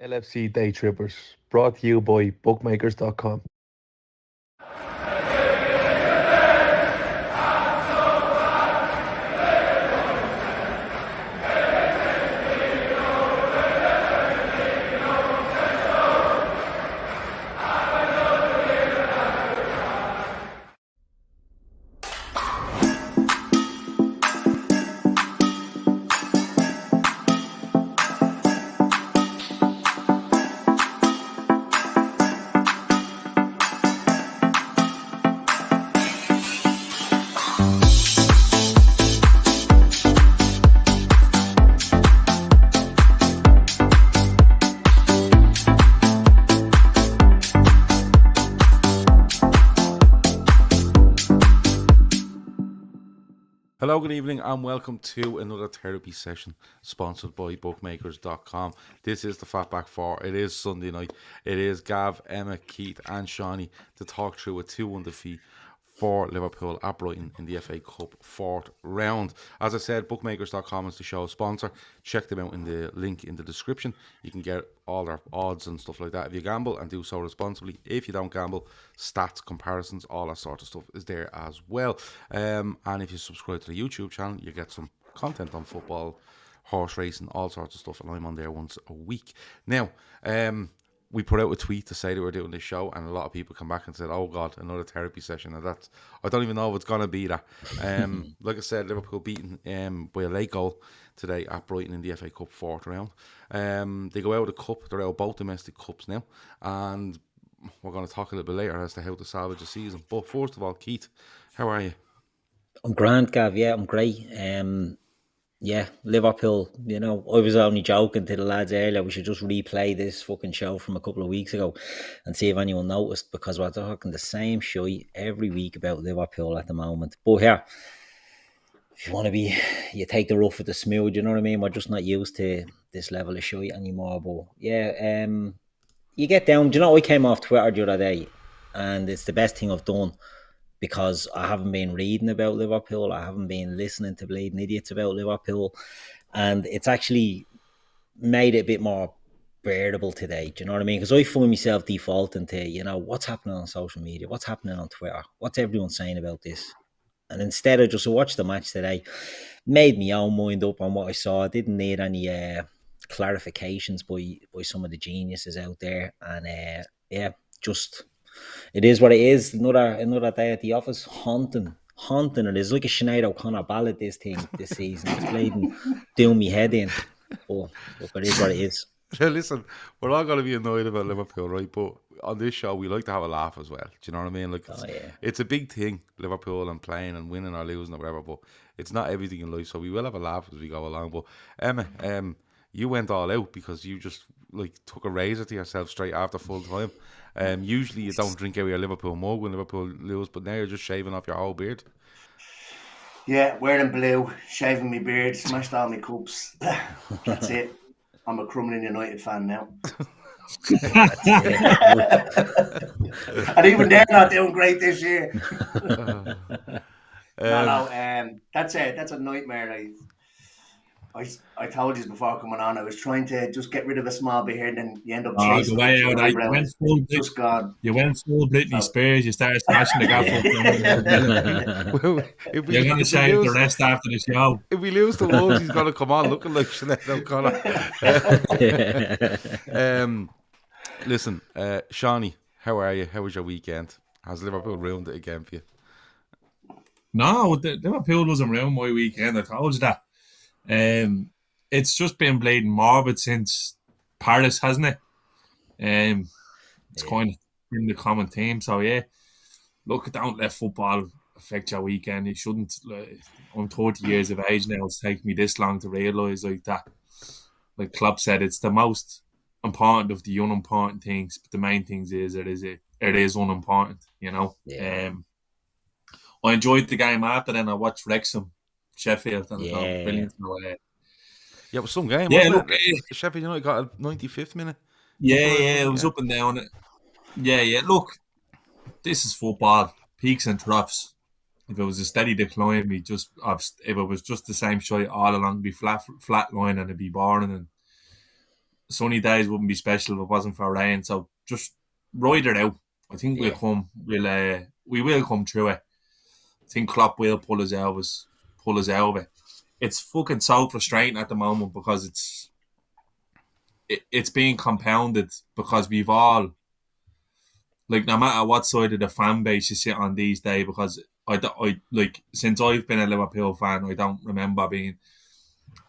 LFC Daytrippers, brought to you by bookmakers.com. Hello, good evening, and welcome to another therapy session sponsored by bookmakers.com. This is the Fatback 4. It is Sunday night. It is Gav, Emmet, Keith, and Seany to talk through a 2-1 defeat for Liverpool at Brighton in the FA Cup fourth round. As I said, bookmakers.com is the show's sponsor. Check them out in the link in the description. You can get all their odds and stuff like that if you gamble, and do so responsibly. If you don't gamble, stats, comparisons, all that sort of stuff is there as well. And if you subscribe to the YouTube channel, you get some content on football, horse racing, all sorts of stuff, and I'm on there once a week. Now, we put out a tweet to say that we're doing this show, and a lot of people come back and said, "Oh God, another therapy session." And that's, I don't even know if it's gonna be that. Like I said, Liverpool beaten by a late goal today at Brighton in the FA Cup fourth round. They go out of the cup. They're out of both domestic cups now, and we're going to talk a little bit later as to how to salvage the season. But first of all, Keith, how are you? I'm grand, Gav. Yeah, I'm great. Yeah, Liverpool, I was only joking to the lads earlier, we should just replay this fucking show from a couple of weeks ago and see if anyone noticed, because we're talking the same shit every week about Liverpool at the moment. But yeah, if you want to be, you take the rough with the smooth, you know what I mean? We're just not used to this level of shit anymore. But yeah, you get down. Do you know, I came off Twitter the other day, and it's the best thing I've done, because I haven't been reading about Liverpool. I haven't been listening to bleeding idiots about Liverpool. And it's actually made it a bit more bearable today. Do you know what I mean? Because I find myself defaulting to, what's happening on social media? What's happening on Twitter? What's everyone saying about this? And instead of just watch the match today, made my own mind up on what I saw. I didn't need any clarifications by some of the geniuses out there. And yeah, just... it is what it is. Another day at the office. Haunting. It is like a Sinead O'Connor ballad, this season. It's bleeding doing me head in. But look, it is what it is. Now listen, we're all going to be annoyed about Liverpool, right? But on this show, we like to have a laugh as well. Do you know what I mean? Like, it's a big thing, Liverpool, and playing and winning or losing or whatever. But it's not everything in life, so we will have a laugh as we go along. But Emma, you went all out because you just took a razor to yourself straight after full time. Usually you don't drink out your Liverpool mug when Liverpool lose, but now you're just shaving off your whole beard. Yeah, wearing blue, shaving my beard, smashed all my cups. That's it. I'm a Crumlin United fan now. And even they're not doing great this year. That's a nightmare. I told you before coming on, I was trying to just get rid of a small beard, and you end up chasing You went full Britney Spears. You started smashing the gaff. You're going to shave the rest after the show. If we lose the Wolves, he's going to come on looking like Sinead O'Connor. Listen, Seany, how are you? How was your weekend? Has Liverpool ruined it again for you? No, Liverpool wasn't ruined my weekend. I told you that. It's just been bleeding morbid since Paris, hasn't it? It's kind of been the common theme. So yeah, look, don't let football affect your weekend. You shouldn't. I'm 30 years of age now. It's taken me this long to realise that. Like Klopp said, it's the most important of the unimportant things. But the main things is it is unimportant. Yeah. I enjoyed the game after. Then I watched Wrexham, Sheffield, and brilliant. Yeah, it was some game. Yeah, look, Sheffield United got a 95th minute. Yeah, it was up and down. Yeah. Look, this is football, peaks and troughs. If it was a steady decline, if it was just the same shit all along, it'd be flat line and it'd be boring. And sunny days wouldn't be special if it wasn't for rain. So just ride it out. I think we'll Yeah. come. We will come through it. I think Klopp will pull us out of it. It's fucking so frustrating at the moment because it's being compounded because we've all, like, no matter what side of the fan base you sit on these days, because I like, since I've been a Liverpool fan, I don't remember being.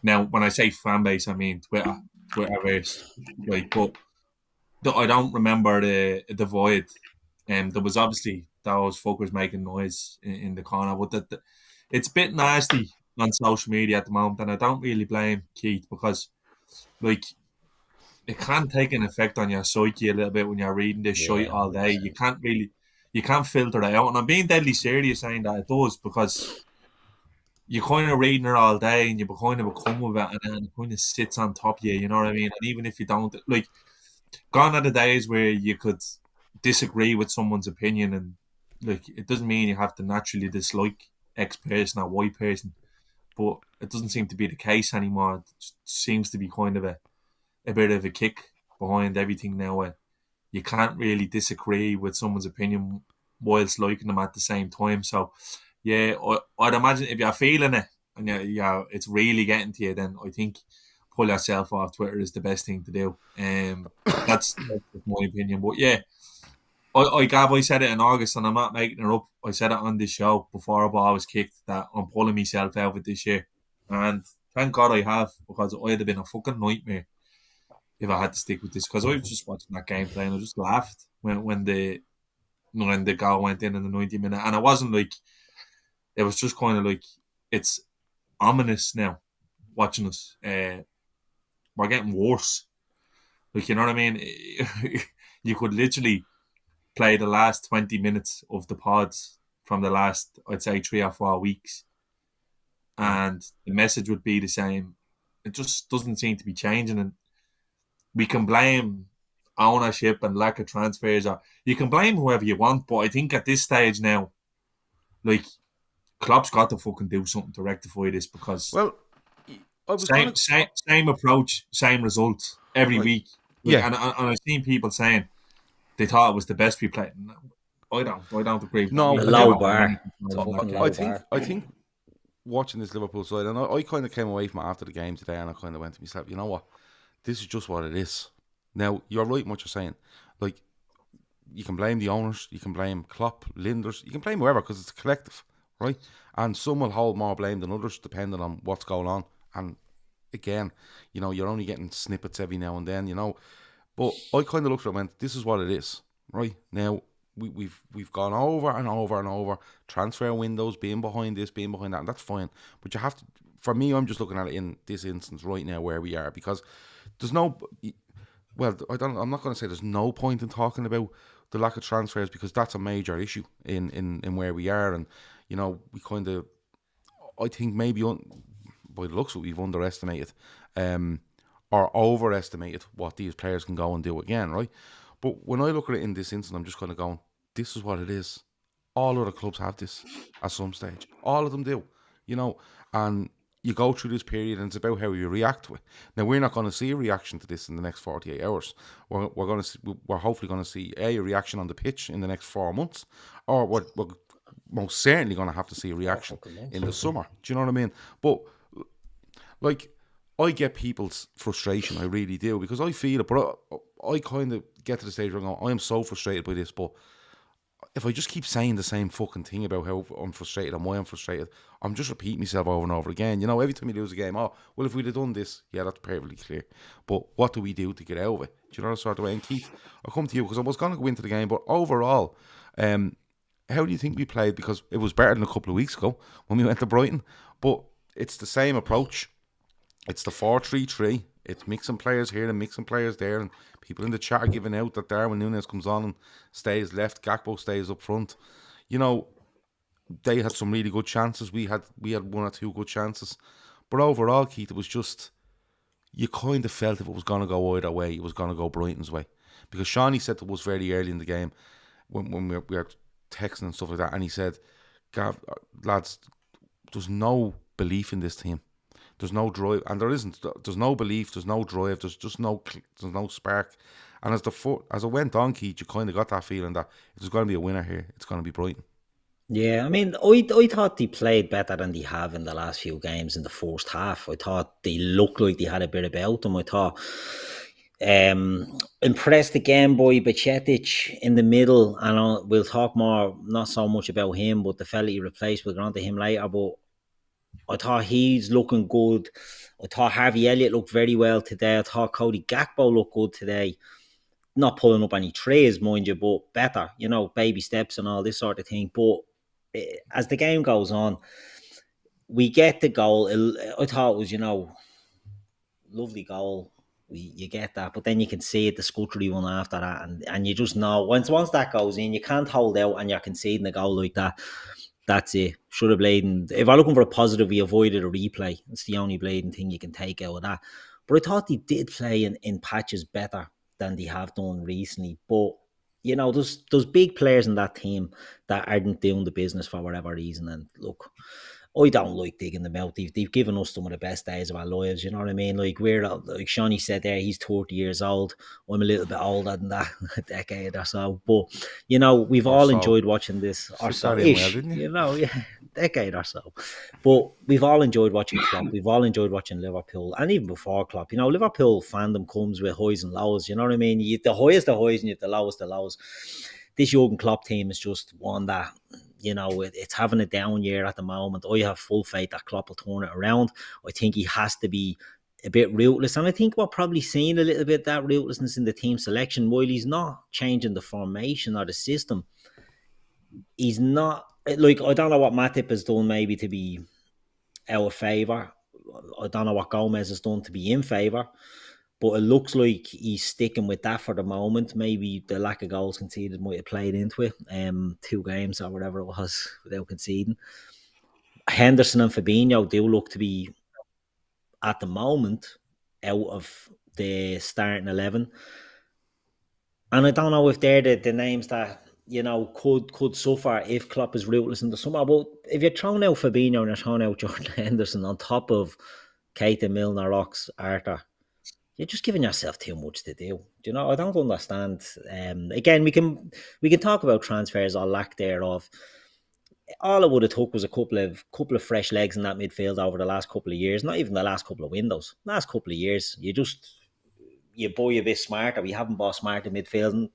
Now, when I say fan base, I mean Twitterverse. Like, but I don't remember the divide. There was obviously those fuckers making noise in the corner, but it's a bit nasty on social media at the moment, and I don't really blame Keith because, like, it can take an effect on your psyche a little bit when you're reading this shit Yeah, all day. 100%. You can't filter it out, and I'm being deadly serious saying that it does because you're kind of reading it all day and you kind of become with it, and then it kind of sits on top of you. You know what I mean? And even if you don't, like, gone are the days where you could disagree with someone's opinion, and, like, it doesn't mean you have to naturally dislike X person or Y person, but it doesn't seem to be the case anymore. It just seems to be kind of a bit of a kick behind everything now, where you can't really disagree with someone's opinion whilst liking them at the same time. So, yeah, I'd imagine if you're feeling it and it's really getting to you, then I think pull yourself off Twitter is the best thing to do. That's my opinion. But yeah, I said it in August, and I'm not making it up. I said it on this show before a ball was kicked that I'm pulling myself out of it this year, and thank God I have, because I'd have been a fucking nightmare if I had to stick with this, because I was just watching that gameplay and I just laughed when the goal went in the 90th minute, and it wasn't like, it was just kind of like, it's ominous now watching us. We're getting worse. Like, you know what I mean? You could literally play the last 20 minutes of the pods from the last, I'd say, 3 or 4 weeks, and the message would be the same. It just doesn't seem to be changing, and we can blame ownership and lack of transfers, or you can blame whoever you want, but I think at this stage now, like, Klopp's got to fucking do something to rectify this, because Well, I was same approach, same results every Right. week. Like, Yeah. and I've seen people saying they thought it was the best we played. No, I don't agree with No, that. A I low don't- bar. It's a fucking low I think bar. I think watching this Liverpool side, and I kind of came away from it after the game today, and I kind of went to myself, you know what, this is just what it is. Now, you're right in what you're saying. Like, you can blame the owners, you can blame Klopp, Linders, you can blame whoever, because it's a collective, right? And some will hold more blame than others depending on what's going on. And again, you know, you're only getting snippets every now and then, you know. But I kind of looked at it and went, this is what it is, right? Now, we've gone over and over and over transfer windows, being behind this, being behind that, and that's fine. But you have to, for me, I'm just looking at it in this instance right now where we are, because there's no, well, I'm not going to say there's no point in talking about the lack of transfers, because that's a major issue in where we are. And, you know, we kind of, I think maybe by the looks of it, we've underestimated or overestimated what these players can go and do again, right? But when I look at it in this instance, I'm just kind of going, this is what it is. All other clubs have this at some stage. All of them do, you know. And you go through this period, and it's about how you react to it. Now, we're not going to see a reaction to this in the next 48 hours. We're hopefully going to see a reaction on the pitch in the next 4 months, or we're most certainly going to have to see a reaction in the summer. Do you know what I mean? But, like, I get people's frustration, I really do, because I feel it, but I kind of get to the stage where I go, I am so frustrated by this, but if I just keep saying the same fucking thing about how I'm frustrated and why I'm frustrated, I'm just repeating myself over and over again. You know, every time you lose a game, oh, well, if we'd have done this, yeah, that's perfectly clear. But what do we do to get out of it? Do you know that sort of way? And Keith, I'll come to you, because I was going to go into the game, but overall, how do you think we played? Because it was better than a couple of weeks ago when we went to Brighton, but it's the same approach. It's the 4-3-3. It's mixing players here and mixing players there, and people in the chat are giving out that Darwin Núñez comes on and stays left, Gakpo stays up front. You know, they had some really good chances. We had 1 or 2 good chances, but overall, Keith, it was just, you kind of felt if it was going to go either way, it was going to go Brighton's way, because Seany said to us very early in the game when we were texting and stuff like that, and he said, Gav, lads, there's no belief in this team. There's no drive, and there isn't. There's no belief. There's no drive. There's just there's no spark. And as it went on, Keith, you kind of got that feeling that if there's going to be a winner here, it's going to be Brighton. Yeah, I mean, I thought they played better than they have in the last few games in the first half. I thought they looked like they had a bit about them. I thought impressed again by Bajcetic in the middle, and we'll talk more, not so much about him, but the fella he replaced, we'll get on to him later, but I thought he's looking good. I thought Harvey Elliott looked very well today. I thought Cody Gakpo looked good today. Not pulling up any trays, mind you, but better, baby steps and all this sort of thing. But as the game goes on, we get the goal. I thought it was, lovely goal. You get that, but then you can see it, the scuttery one after that, and you just know once that goes in, you can't hold out and you're conceding a goal like that. That's it. Should have blading. If I'm looking for a positive, we avoided a replay. It's the only blading thing you can take out of that. But I thought they did play in patches better than they have done recently. But there's big players in that team that aren't doing the business for whatever reason. And look, I don't like digging them out. They've given us some of the best days of our lives. You know what I mean? Like like Seany said there, he's 30 years old. I'm a little bit older than that, a decade or so. But we've all enjoyed watching this. Or so ish. Yeah, decade or so. But we've all enjoyed watching Klopp. We've all enjoyed watching Liverpool, and even before Klopp. Liverpool fandom comes with highs and lows. You know what I mean? You the highest the highs, and you the lowest the lows. This Jurgen Klopp team is just one that. It's having a down year at the moment. I have full faith that Klopp will turn it around. I think he has to be a bit ruthless. And I think we're probably seeing a little bit of that ruthlessness in the team selection. While he's not changing the formation or the system, he's not... Like, I don't know what Matip has done maybe to be out of favour. I don't know what Gomez has done to be in favour. But it looks like he's sticking with that for the moment. Maybe the lack of goals conceded might have played into it. 2 games or whatever it was without conceding. Henderson and Fabinho do look to be, at the moment, out of the starting 11. And I don't know if they're the names that, could suffer if Klopp is ruthless in the summer. But if you're throwing out Fabinho and you're throwing out Jordan Henderson on top of Keita, Milner, Ox, Arthur, you're just giving yourself too much to do. I don't understand. Again, we can talk about transfers or lack thereof. All it would have took was a couple of fresh legs in that midfield over the last couple of years. Not even the last couple of windows. Last couple of years, you buy a bit smarter. We haven't bought smart in midfield. And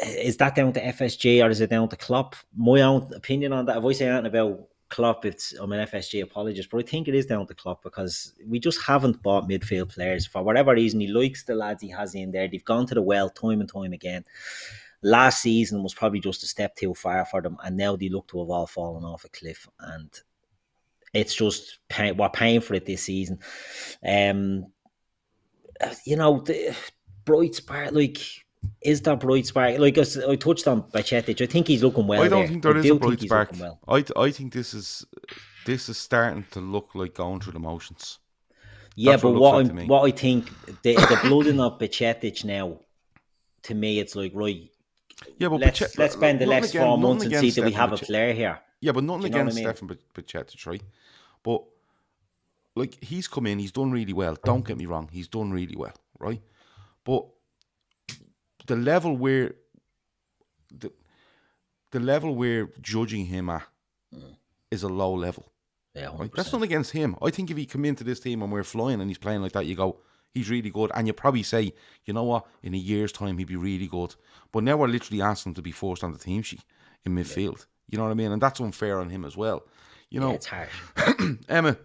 is that down to FSG or is it down to Klopp? My own opinion on that. If I say anything about Klopp, I'm an FSG apologist, but I think it is down to Klopp because we just haven't bought midfield players for whatever reason. He likes the lads he has in there. They've gone to the well time and time again. Last season was probably just a step too far for them, and now they look to have all fallen off a cliff. And it's just we're paying for it this season. The bright spark, like. Is there bright spark? Like I touched on Bajcetic, I think he's looking well. I don't think there is a bright spark. Well. I think this is starting to look like going through the motions. Yeah, that's but what I think the blooding of Bajcetic now, to me, it's like right. Yeah, but let's spend the next 4 months and see that we have a player here. Yeah, but nothing against Stefan Bajcetic, right? But like he's come in, he's done really well. Don't get me wrong, he's done really well, right? But the level we're judging him at is a low level. Yeah, right? That's not against him. I think if he come into this team and we're flying and he's playing like that, you go, he's really good. And you probably say, you know what, in a year's time he'd be really good. But now we're literally asking him to be forced on the team sheet in midfield. You know what I mean? And that's unfair on him as well. It's harsh. Emma,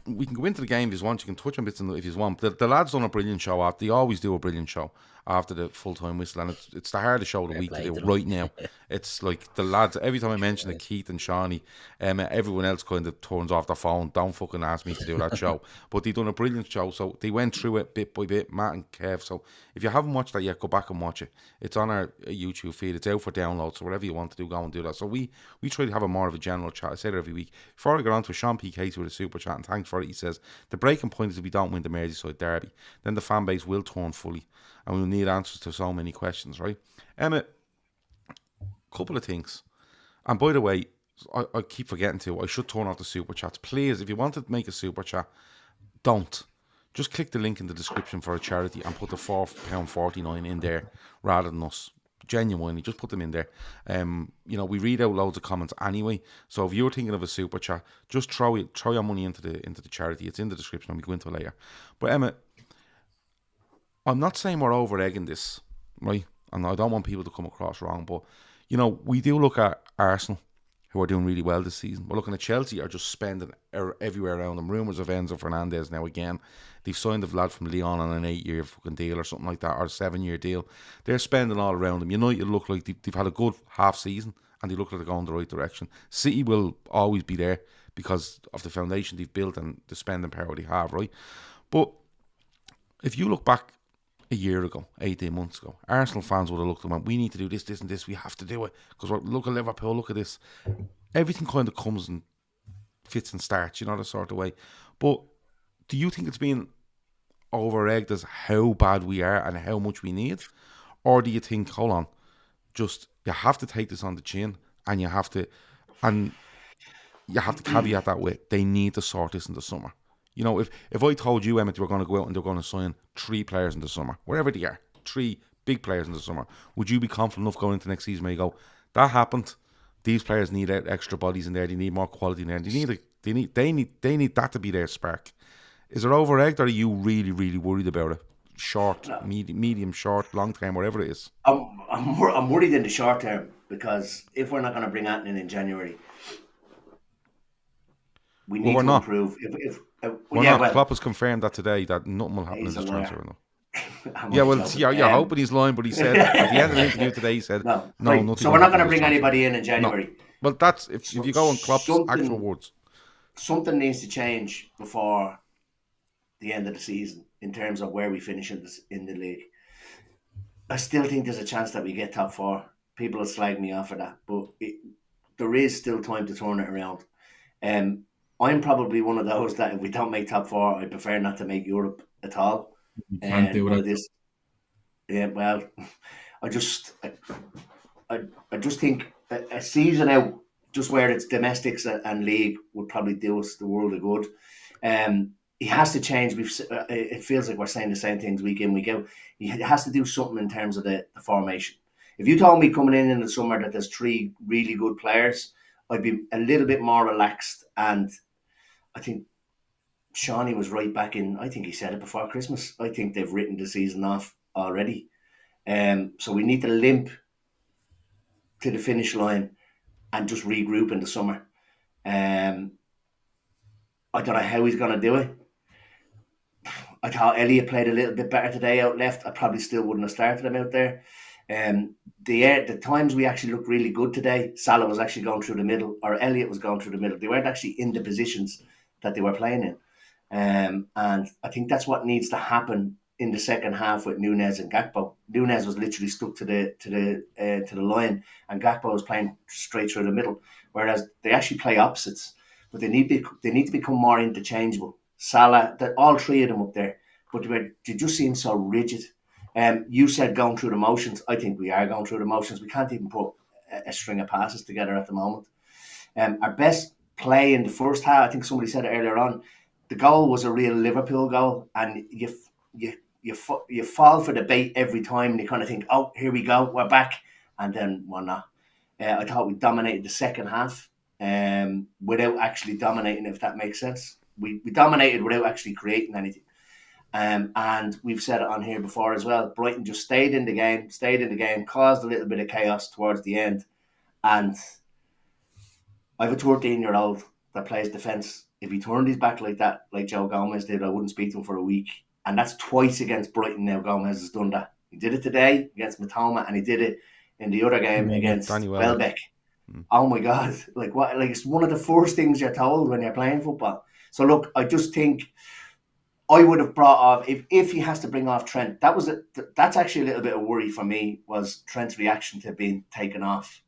we can go into the game if you want. You can touch on bits if you want. The lads done a brilliant show. They always do a brilliant show after the full-time whistle, and it's the hardest show of the week to do right now. It's like the lads, every time I mention it, Keith and Seany, everyone else kind of turns off their phone. Don't fucking ask me to do that show. But they done a brilliant show, so they went through it bit by bit, Matt and Kev. So if you haven't watched that yet, go back and watch it. It's on our YouTube feed. It's out for download, so whatever you want to do, go and do that. So we try to have a more of a general chat. I say that every week. Before I get on to Sean P. Casey with a super chat, and thanks for it, he says, the breaking point is if we don't win the Merseyside derby, then the fan base will turn fully, and we'll need answers to so many questions, right? Emmet, couple of things. And by the way, I keep forgetting to. I should turn off the super chats. Please, if you want to make a super chat, don't. Just click the link in the description for a charity and put the £4.49 in there rather than us. Genuinely, just put them in there. We read out loads of comments anyway. So if you're thinking of a super chat, just throw your money into the charity. It's in the description and we go into it later. But Emma, I'm not saying we're over egging this, right? And I don't want people to come across wrong, but we do look at Arsenal, who are doing really well this season. We're looking at Chelsea, are just spending everywhere around them. Rumours of Enzo Fernandez now again. They've signed a lad from Lyon on an 8-year fucking deal or something like that, or a 7-year deal. They're spending all around them. United look like they've had a good half season and they look like they're going the right direction. City will always be there because of the foundation they've built and the spending power they have, right? But if you look back a year ago, 18 months ago, Arsenal fans would have looked and went, we need to do this, this and this, we have to do it. Because look at Liverpool, look at this. Everything kind of comes and fits and starts, the sort of way. But do you think it's been over-egged as how bad we are and how much we need? Or do you think, hold on, just you have to take this on the chin and you have to caveat that with they need to sort this in the summer? If I told you, Emmet, you were going to go out and they're going to sign 3 players in the summer, wherever they are, 3 big players in the summer, would you be confident enough going into next season where you go, that happened, these players need extra bodies in there, they need more quality in there, they need that to be their spark? Is it over-egged or are you really, really worried about it? Short, no. medium, short, long term, whatever it is? I'm worried in the short term because if we're not going to bring Anton in January, we need to improve. Klopp has confirmed that today that nothing will happen in this transfer window. You're hoping he's lying, but he said at the end of the interview today, he said, no, nothing. So we're not going to bring anybody in January. No. Well, that's if you go on Klopp's actual words. Something needs to change before the end of the season in terms of where we finish in the league. I still think there's a chance that we get top 4. People will slag me off for that, but there is still time to turn it around. I'm probably one of those that if we don't make top 4, I prefer not to make Europe at all. Can't do it. Yeah, well, I just think a season out, just where it's domestics and league, would probably do us the world of good. He has to change. It feels like we're saying the same things week in, week out. He has to do something in terms of the formation. If you told me coming in the summer that there's 3 really good players, I'd be a little bit more relaxed. And I think Seany was right back in. I think he said it before Christmas. I think they've written the season off already. So we need to limp to the finish line and just regroup in the summer. I don't know how he's going to do it. I thought Elliott played a little bit better today out left. I probably still wouldn't have started him out there. The times we actually looked really good today, Salah was actually going through the middle, or Elliott was going through the middle. They weren't actually in the positions that they were playing in. And I think that's what needs to happen in the second half with Núñez and Gakpo. Núñez was literally stuck to the line, and Gakpo was playing straight through the middle. Whereas they actually play opposites, but they need to become more interchangeable. Salah, all 3 of them up there, but they just seem so rigid. You said going through the motions. I think we are going through the motions. We can't even put a string of passes together at the moment. Our best play in the first half, I think somebody said it earlier on, the goal was a real Liverpool goal, and you fall for the bait every time, and you kind of think, oh, here we go, we're back, and then we're not. I thought we dominated the second half without actually dominating, if that makes sense. We dominated without actually creating anything. And we've said it on here before as well. Brighton just stayed in the game, caused a little bit of chaos towards the end. And I have a 13-year-old that plays defence. If he turned his back like that, like Joe Gomez did, I wouldn't speak to him for a week. And that's twice against Brighton now. Gomez has done that. He did it today against Matoma, and he did it in the other game against Welbeck. Oh my God! Like what? Like it's one of the first things you're told when you're playing football. So look, I just think I would have brought off if he has to bring off Trent. That's actually a little bit of worry for me, was Trent's reaction to being taken off.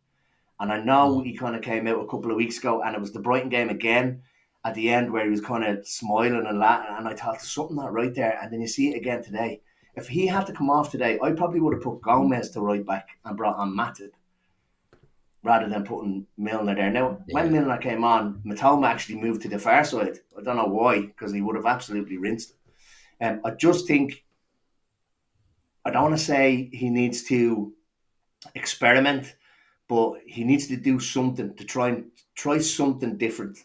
And I know he kind of came out a couple of weeks ago, and it was the Brighton game again at the end where he was kind of smiling and laughing, and I thought there's something not right there. And then you see it again today. If he had to come off today, I probably would have put Gomez to right back and brought on Matip. rather than putting Milner there. Now, when Milner came on, Matoma actually moved to the far side. I don't know why, because he would have absolutely rinsed him. I just think, I don't want to say he needs to experiment, but he needs to do something to try something different.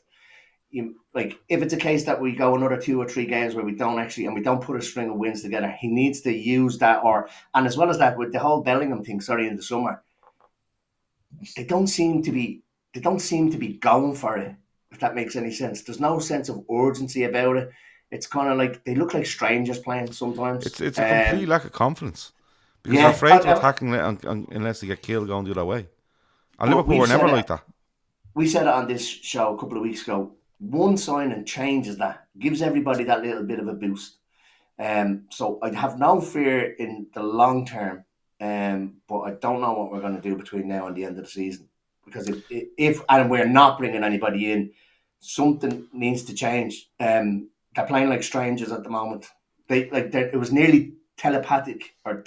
Like, if it's a case that we go another 2 or 3 games where we don't put a string of wins together, he needs to use that. And as well as that, with the whole Bellingham thing, in the summer, they don't seem to be going for it, if that makes any sense. There's no sense of urgency about it. It's kind of like they look like strangers playing sometimes. It's a complete lack of confidence because they're afraid of attacking it unless they get killed going the other way. And Liverpool were never like that. We said it on this show a couple of weeks ago. One signing changes that, gives everybody that little bit of a boost. So I have no fear in the long term. But I don't know what we're going to do between now and the end of the season, because if we're not bringing anybody in, something needs to change. They're playing like strangers at the moment. It was nearly telepathy for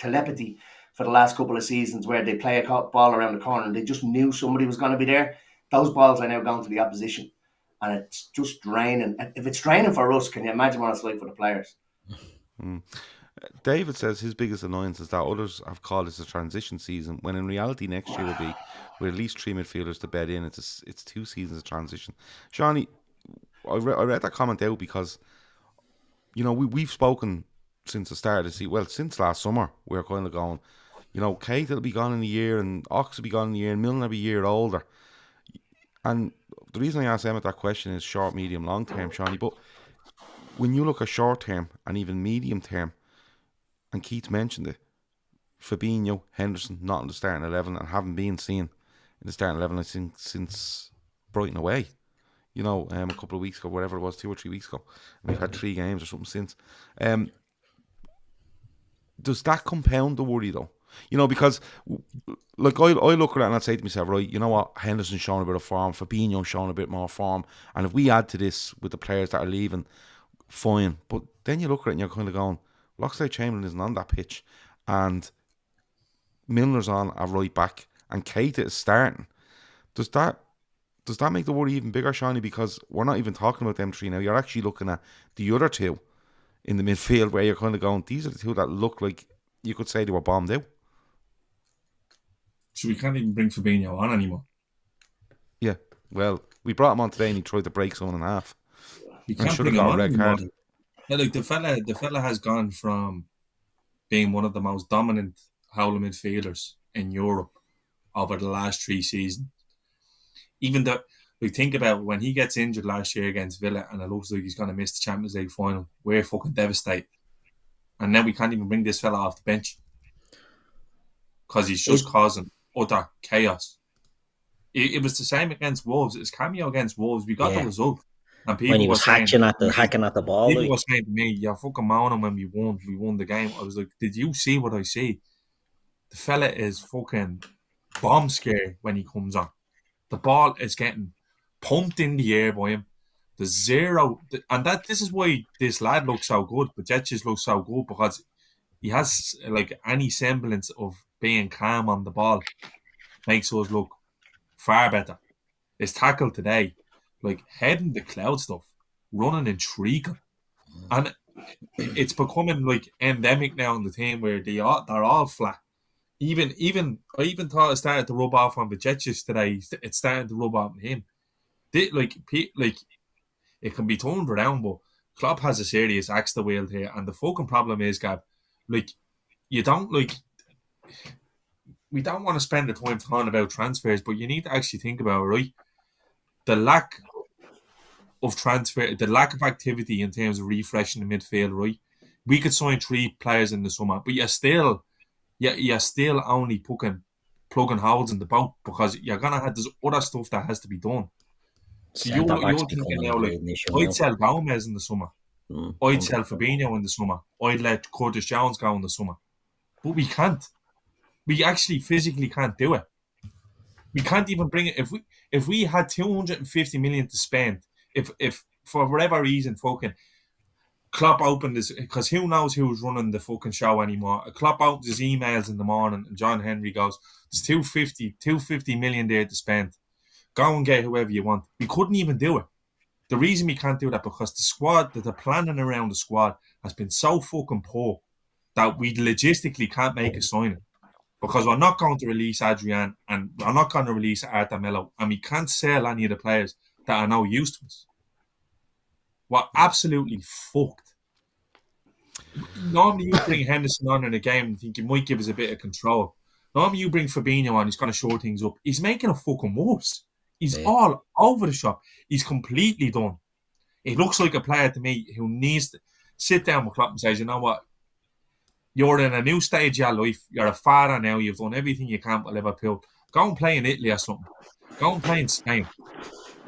the last couple of seasons, where they play a ball around the corner and they just knew somebody was going to be there. Those balls are now going to the opposition, and it's just draining. If it's draining for us, can you imagine what it's like for the players? David says his biggest annoyance is that others have called this a transition season, when in reality next year will be with at least 3 midfielders to bed in. It's 2 seasons of transition. Seany, I read that comment out because, we've spoken since the start of the season. Well, since last summer, we're kind of going, Keith will be gone in a year, and Ox will be gone in a year, and Milner will be a year older. And the reason I asked Emmet that question is short, medium, long term, Seany. But when you look at short term and even medium term, and Keith mentioned it, Fabinho, Henderson not in the starting 11 and haven't been seen in the starting 11 since Brighton away. A couple of weeks ago, whatever it was, 2 or 3 weeks ago. And we've had 3 games or something since. Does that compound the worry though? Because like I look at it and I'd say to myself, right, you know what, Henderson's showing a bit of form, Fabinho's showing a bit more form, and if we add to this with the players that are leaving, fine. But then you look at it and you're kind of going, Oxlade-Chamberlain isn't on that pitch, and Milner's on a right back, and Keita is starting. Does that make the worry even bigger, Seany? Because we're not even talking about them 3 now. You're actually looking at the other 2 in the midfield, where you're kind of going, these are the 2 that look like you could say they were bombed out. So we can't even bring Fabinho on anymore. Yeah, well, we brought him on today and he tried to break someone in half. We can't bring him on anymore. Like the fella has gone from being one of the most dominant howler midfielders in Europe over the last 3 seasons. Even though we think about when he gets injured last year against Villa and it looks like he's going to miss the Champions League final, we're fucking devastated. And now we can't even bring this fella off the bench because he's just causing utter chaos. It was the same against Wolves. It was cameo against Wolves. We got the result. And people when he was hacking at the ball. People were saying to me, you're fucking moaning when we won the game. I was like, did you see what I see? The fella is fucking bomb scared when he comes on. The ball is getting pumped in the air by him. This is why this lad looks so good. Bajcetic looks so good, because he has like any semblance of being calm on the ball. Makes us look far better. His tackle today, like heading the cloud stuff, running and shrieking, and it's becoming like endemic now in the team where they're all flat. I even thought it started to rub off on Bajcetic today. It's starting to rub off on him. It can be turned around, but Klopp has a serious axe to wield here, and the fucking problem is, Gav, we don't want to spend the time talking about transfers, but you need to actually think about, right, the lack of transfer, the lack of activity in terms of refreshing the midfield, right? We could sign 3 players in the summer, but you're still only plugging holes in the boat, because you're gonna have there's other stuff that has to be done. So you're thinking now, like, I'd sell Gomez in the summer. I'd sell Fabinho in the summer. I'd let Curtis Jones go in the summer. But we can't. We actually physically can't do it. We can't even bring it. If we had 250 million to spend, if for whatever reason, fucking Klopp opened his, because who knows who's running the fucking show anymore. Klopp opened his emails in the morning and John Henry goes, there's 250 million there to spend. Go and get whoever you want. We couldn't even do it. The reason we can't do that because the squad, that the planning around the squad has been so fucking poor that we logistically can't make a signing. Because we're not going to release Adrian and we're not going to release Arthur Mello, and we can't sell any of the players that are now used to us. We're absolutely fucked. Normally you bring Henderson on in a game and think you might give us a bit of control. Normally you bring Fabinho on, he's going to shore things up. He's making it fucking worse. He's all over the shop. He's completely done. He looks like a player to me who needs to sit down with Klopp and says, you know what? You're in a new stage of your life. You're a father now. You've done everything you can with Liverpool. Go and play in Italy or something. Go and play in Spain.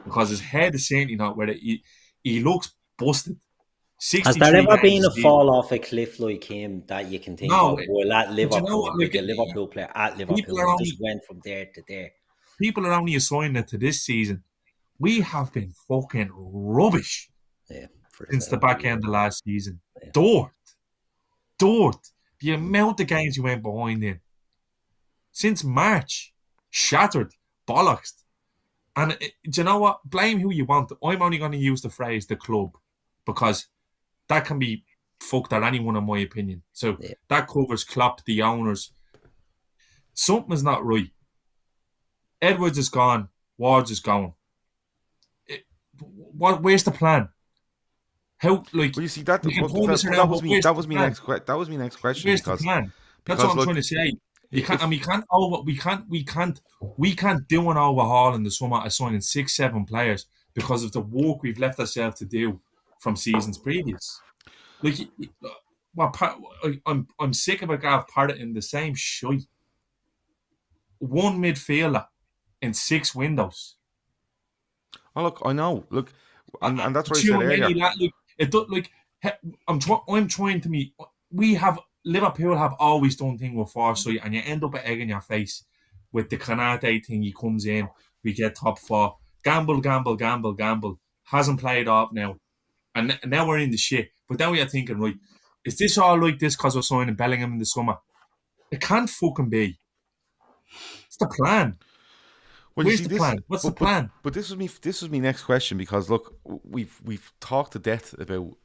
Because his head is certainly not where he looks busted. Has there ever been a fall off a cliff like him that you can think of? Well, at Liverpool, you know what, like a Liverpool player at Liverpool, just went from there to there. People are only assigning it to this season. We have been fucking rubbish since the back end of last season. Yeah. Dirt. The amount of games you went behind in. Since March. Shattered. Bollocks. And do you know what? Blame who you want. I'm only going to use the phrase the club because that can be fucked at anyone in my opinion. So that covers Klopp, the owners. Something's not right. Edwards is gone. Wards is gone. Where's the plan? How like? Well, you see that was my next question. That was my next question. Where's the plan? That's what I'm trying to say. We can't do an overhaul in the summer assigning 6-7 players because of the work we've left ourselves to do from seasons previous. Like, I'm sick of a Gav Parrott in the same shite. One midfielder in 6 windows. Oh look, I know. Look, and that's what I said earlier. I'm trying to meet. Liverpool have always done things with foresight, and you end up at egg in your face with the Canate thing. He comes in, we get top 4. Gamble. Hasn't played off now, and now we're in the shit. But now we're thinking, right, is this all like this because we're signing Bellingham in the summer? It can't fucking be. It's the plan. Well, where's the plan? What's the plan? But this is my next question because look, we've talked to death about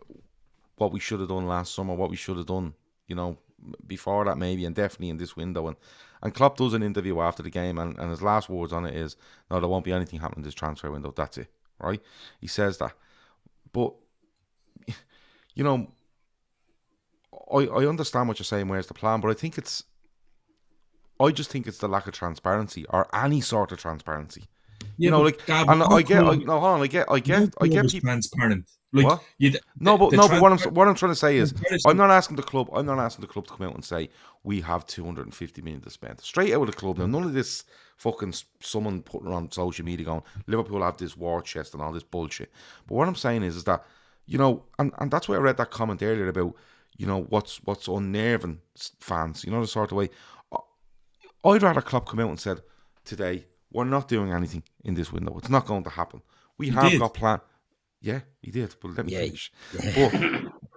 what we should have done last summer, what we should have done, you know, before that maybe, and definitely in this window. And Klopp does an interview after the game, and his last words on it is, no, there won't be anything happening this transfer window. That's it, right? He says that. But, you know, I understand what you're saying, where's the plan, but I just think it's the lack of transparency or any sort of transparency. Yeah, you know, like, Gab, and I get people transparent. Like, what? But what I'm trying to say is, I'm not asking the club to come out and say we have 250 million to spend straight out of the club. Now, none of this fucking someone putting on social media going Liverpool have this war chest and all this bullshit. But what I'm saying is that, you know, and that's why I read that comment earlier about, you know, what's unnerving fans. You know, the sort of way. I'd rather Klopp come out and said today we're not doing anything in this window. It's not going to happen. We have got plan. Yeah, he did. But let me finish.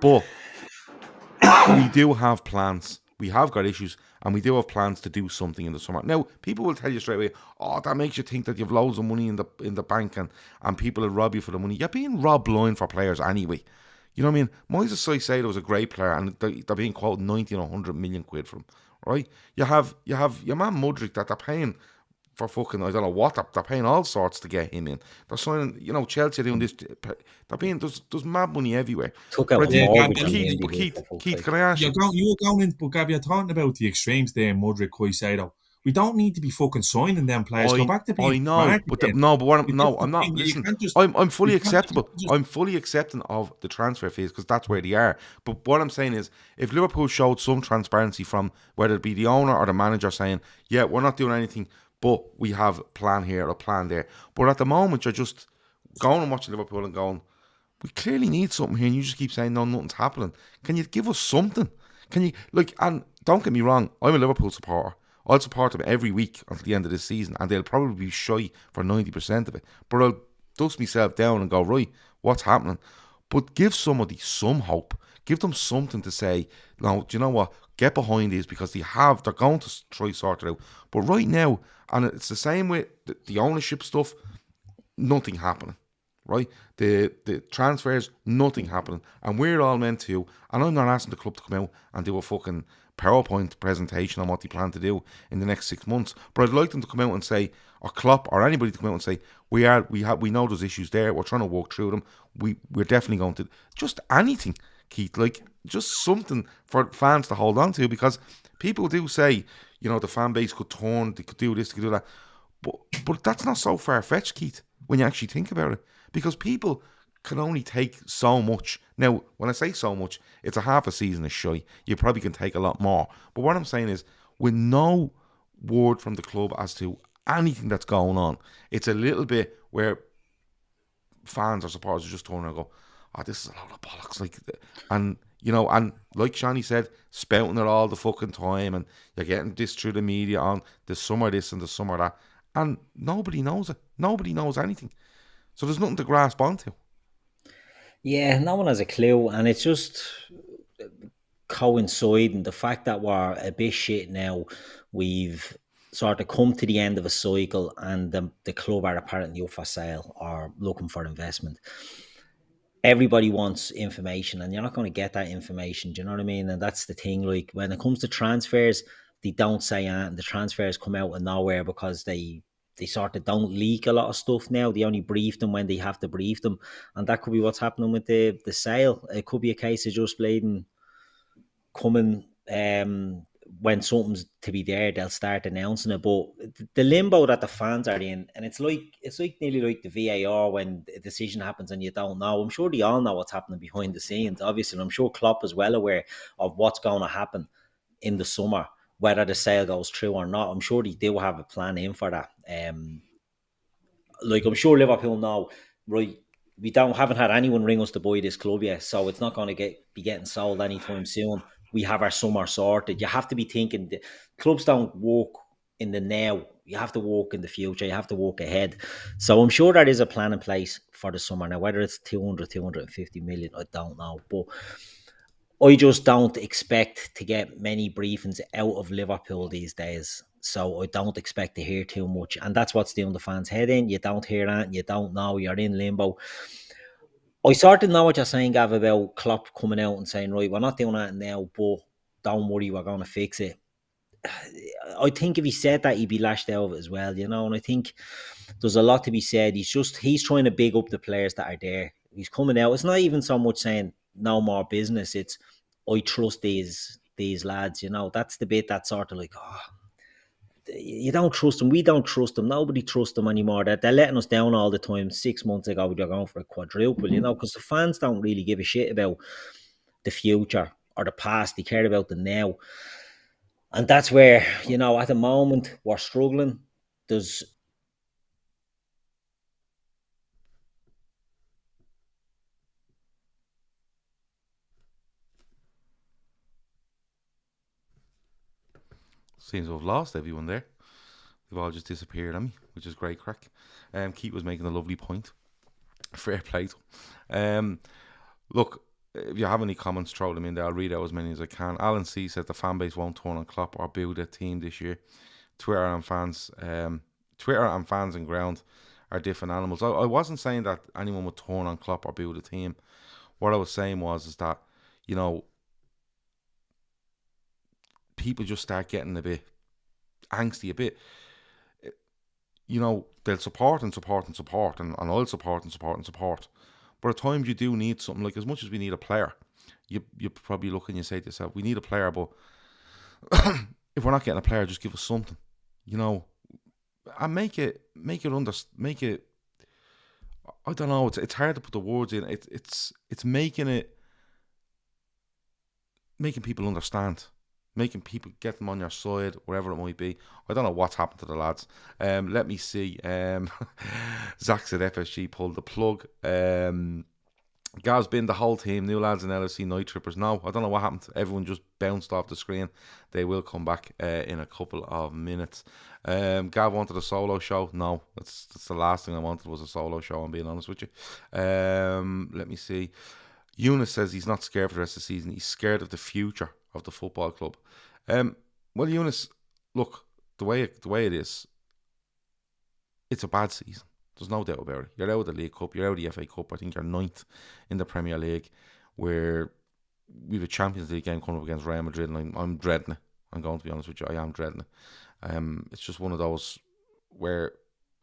But we do have plans. We have got issues, and we do have plans to do something in the summer. Now, people will tell you straight away, "Oh, that makes you think that you've loads of money in the bank, and people will rob you for the money." You're being robbed blind for players anyway. You know what I mean? Moises Caicedo was a great player, and they're being quoted 90 or 100 million quid from him. Right? You have your man Mudryk that they're paying for fucking, I don't know what, they're paying all sorts to get him in. They're signing, you know, Chelsea are doing this. They're paying, there's mad money everywhere. Took out Keith, can I ask you? You were going in, but Gab, you're talking about the extremes there, Mudryk, Caicedo. We don't need to be fucking signing them players. Go back to being I'm not. Listen, I'm fully acceptable. I'm fully accepting of the transfer fees because that's where they are. But what I'm saying is, if Liverpool showed some transparency from whether it be the owner or the manager saying, yeah, we're not doing anything, but we have a plan here, a plan there. But at the moment, you're just going and watching Liverpool and going, we clearly need something here, and you just keep saying, no, nothing's happening. Can you give us something? Can you, like, and don't get me wrong, I'm a Liverpool supporter. I'll support them every week until the end of this season, and they'll probably be shy for 90% of it. But I'll dust myself down and go, right, what's happening? But give somebody some hope. Give them something to say, no, do you know what? Get behind these because they're going to try sort it out. But right now, and it's the same with the ownership stuff, nothing happening. Right? The transfers, nothing happening. And we're all meant to, and I'm not asking the club to come out and do a fucking PowerPoint presentation on what they plan to do in the next 6 months. But I'd like them to come out and say, or Klopp or anybody to come out and say, we know there's issues there, we're trying to walk through them. We're definitely going to just anything, Keith, like just something for fans to hold on to, because people do say, you know, the fan base could turn, they could do this, they could do that. But that's not so far-fetched, Keith, when you actually think about it. Because people can only take so much. Now, when I say so much, it's a half a season is shy. You probably can take a lot more. But what I'm saying is, with no word from the club as to anything that's going on, it's a little bit where fans or supporters are just turning and go, oh, this is a load of bollocks. Like, and, you know, and like Seany said, spouting it all the fucking time, and you're getting this through the media on the summer this and the summer that. And nobody knows it. Nobody knows anything. So there's nothing to grasp onto. Yeah, no one has a clue, and it's just coinciding the fact that we're a bit shit now. We've sort of come to the end of a cycle, and the club are apparently up for sale or looking for investment. Everybody wants information, and you're not going to get that information. Do you know what I mean? And that's the thing. Like, when it comes to transfers, they don't say anything. The transfers come out of nowhere because they sort of don't leak a lot of stuff now. They only brief them when they have to brief them. And that could be what's happening with the sale. It could be a case of just bleeding coming when something's to be there, they'll start announcing it. But the limbo that the fans are in, and it's like nearly like the VAR when a decision happens and you don't know. I'm sure they all know what's happening behind the scenes, obviously. And I'm sure Klopp is well aware of what's going to happen in the summer, whether the sale goes through or not. I'm sure they do have a plan in for that. Like, I'm sure Liverpool know, right, we haven't had anyone ring us to buy this club yet, so it's not going to be getting sold anytime soon. We have our summer sorted. You have to be thinking, the clubs don't walk in the now. You have to walk in the future. You have to walk ahead. So I'm sure there is a plan in place for the summer. Now, whether it's 200, 250 million, I don't know. But I just don't expect to get many briefings out of Liverpool these days. So I don't expect to hear too much. And that's what's doing the fans' head in. You don't hear that. You don't know. You're in limbo. I sort of know what you're saying, Gav, about Klopp coming out and saying, right, we're not doing that now, but don't worry, we're going to fix it. I think if he said that, he'd be lashed out of it as well, you know, and I think there's a lot to be said. He's trying to big up the players that are there. He's coming out. It's not even so much saying no more business. It's, I trust these lads, you know. That's the bit that's sort of like, oh, you don't trust them. We don't trust them. Nobody trusts them anymore. They're letting us down all the time. 6 months ago, they're going for a quadruple, you know, because the fans don't really give a shit about the future or the past. They care about the now. And that's where, you know, at the moment, we're struggling. There's Seems to have lost everyone there. They've all just disappeared on me, which is great crack. Keith was making a lovely point. Fair play to him. Look, if you have any comments, throw them in there. I'll read out as many as I can. Alan C says the fan base won't turn on Klopp or boo their team this year. Twitter and fans and ground are different animals. I wasn't saying that anyone would turn on Klopp or boo the team. What I was saying is that, you know, people just start getting a bit angsty, a bit, you know, they'll support and I'll support. But at times you do need something, like as much as we need a player, you probably look and you say to yourself, we need a player, but if we're not getting a player, just give us something, you know, and make it, I don't know, it's hard to put the words in, it's making people understand. Making people get them on your side, wherever it might be. I don't know what's happened to the lads. Let me see. Zach said FSG pulled the plug. Gav's been the whole team, new lads in LFC Daytrippers. No, I don't know what happened. Everyone just bounced off the screen. They will come back in a couple of minutes. Gav wanted a solo show. No, that's the last thing I wanted was a solo show, I'm being honest with you. Let me see. Eunice says he's not scared for the rest of the season. He's scared of the future of the football club. Well, Eunice, look, the way it is, it's a bad season. There's no doubt about it. You're out of the League Cup. You're out of the FA Cup. I think you're 9th in the Premier League, where we have a Champions League game coming up against Real Madrid, and I'm dreading it. I'm going to be honest with you. I am dreading it. It's just one of those where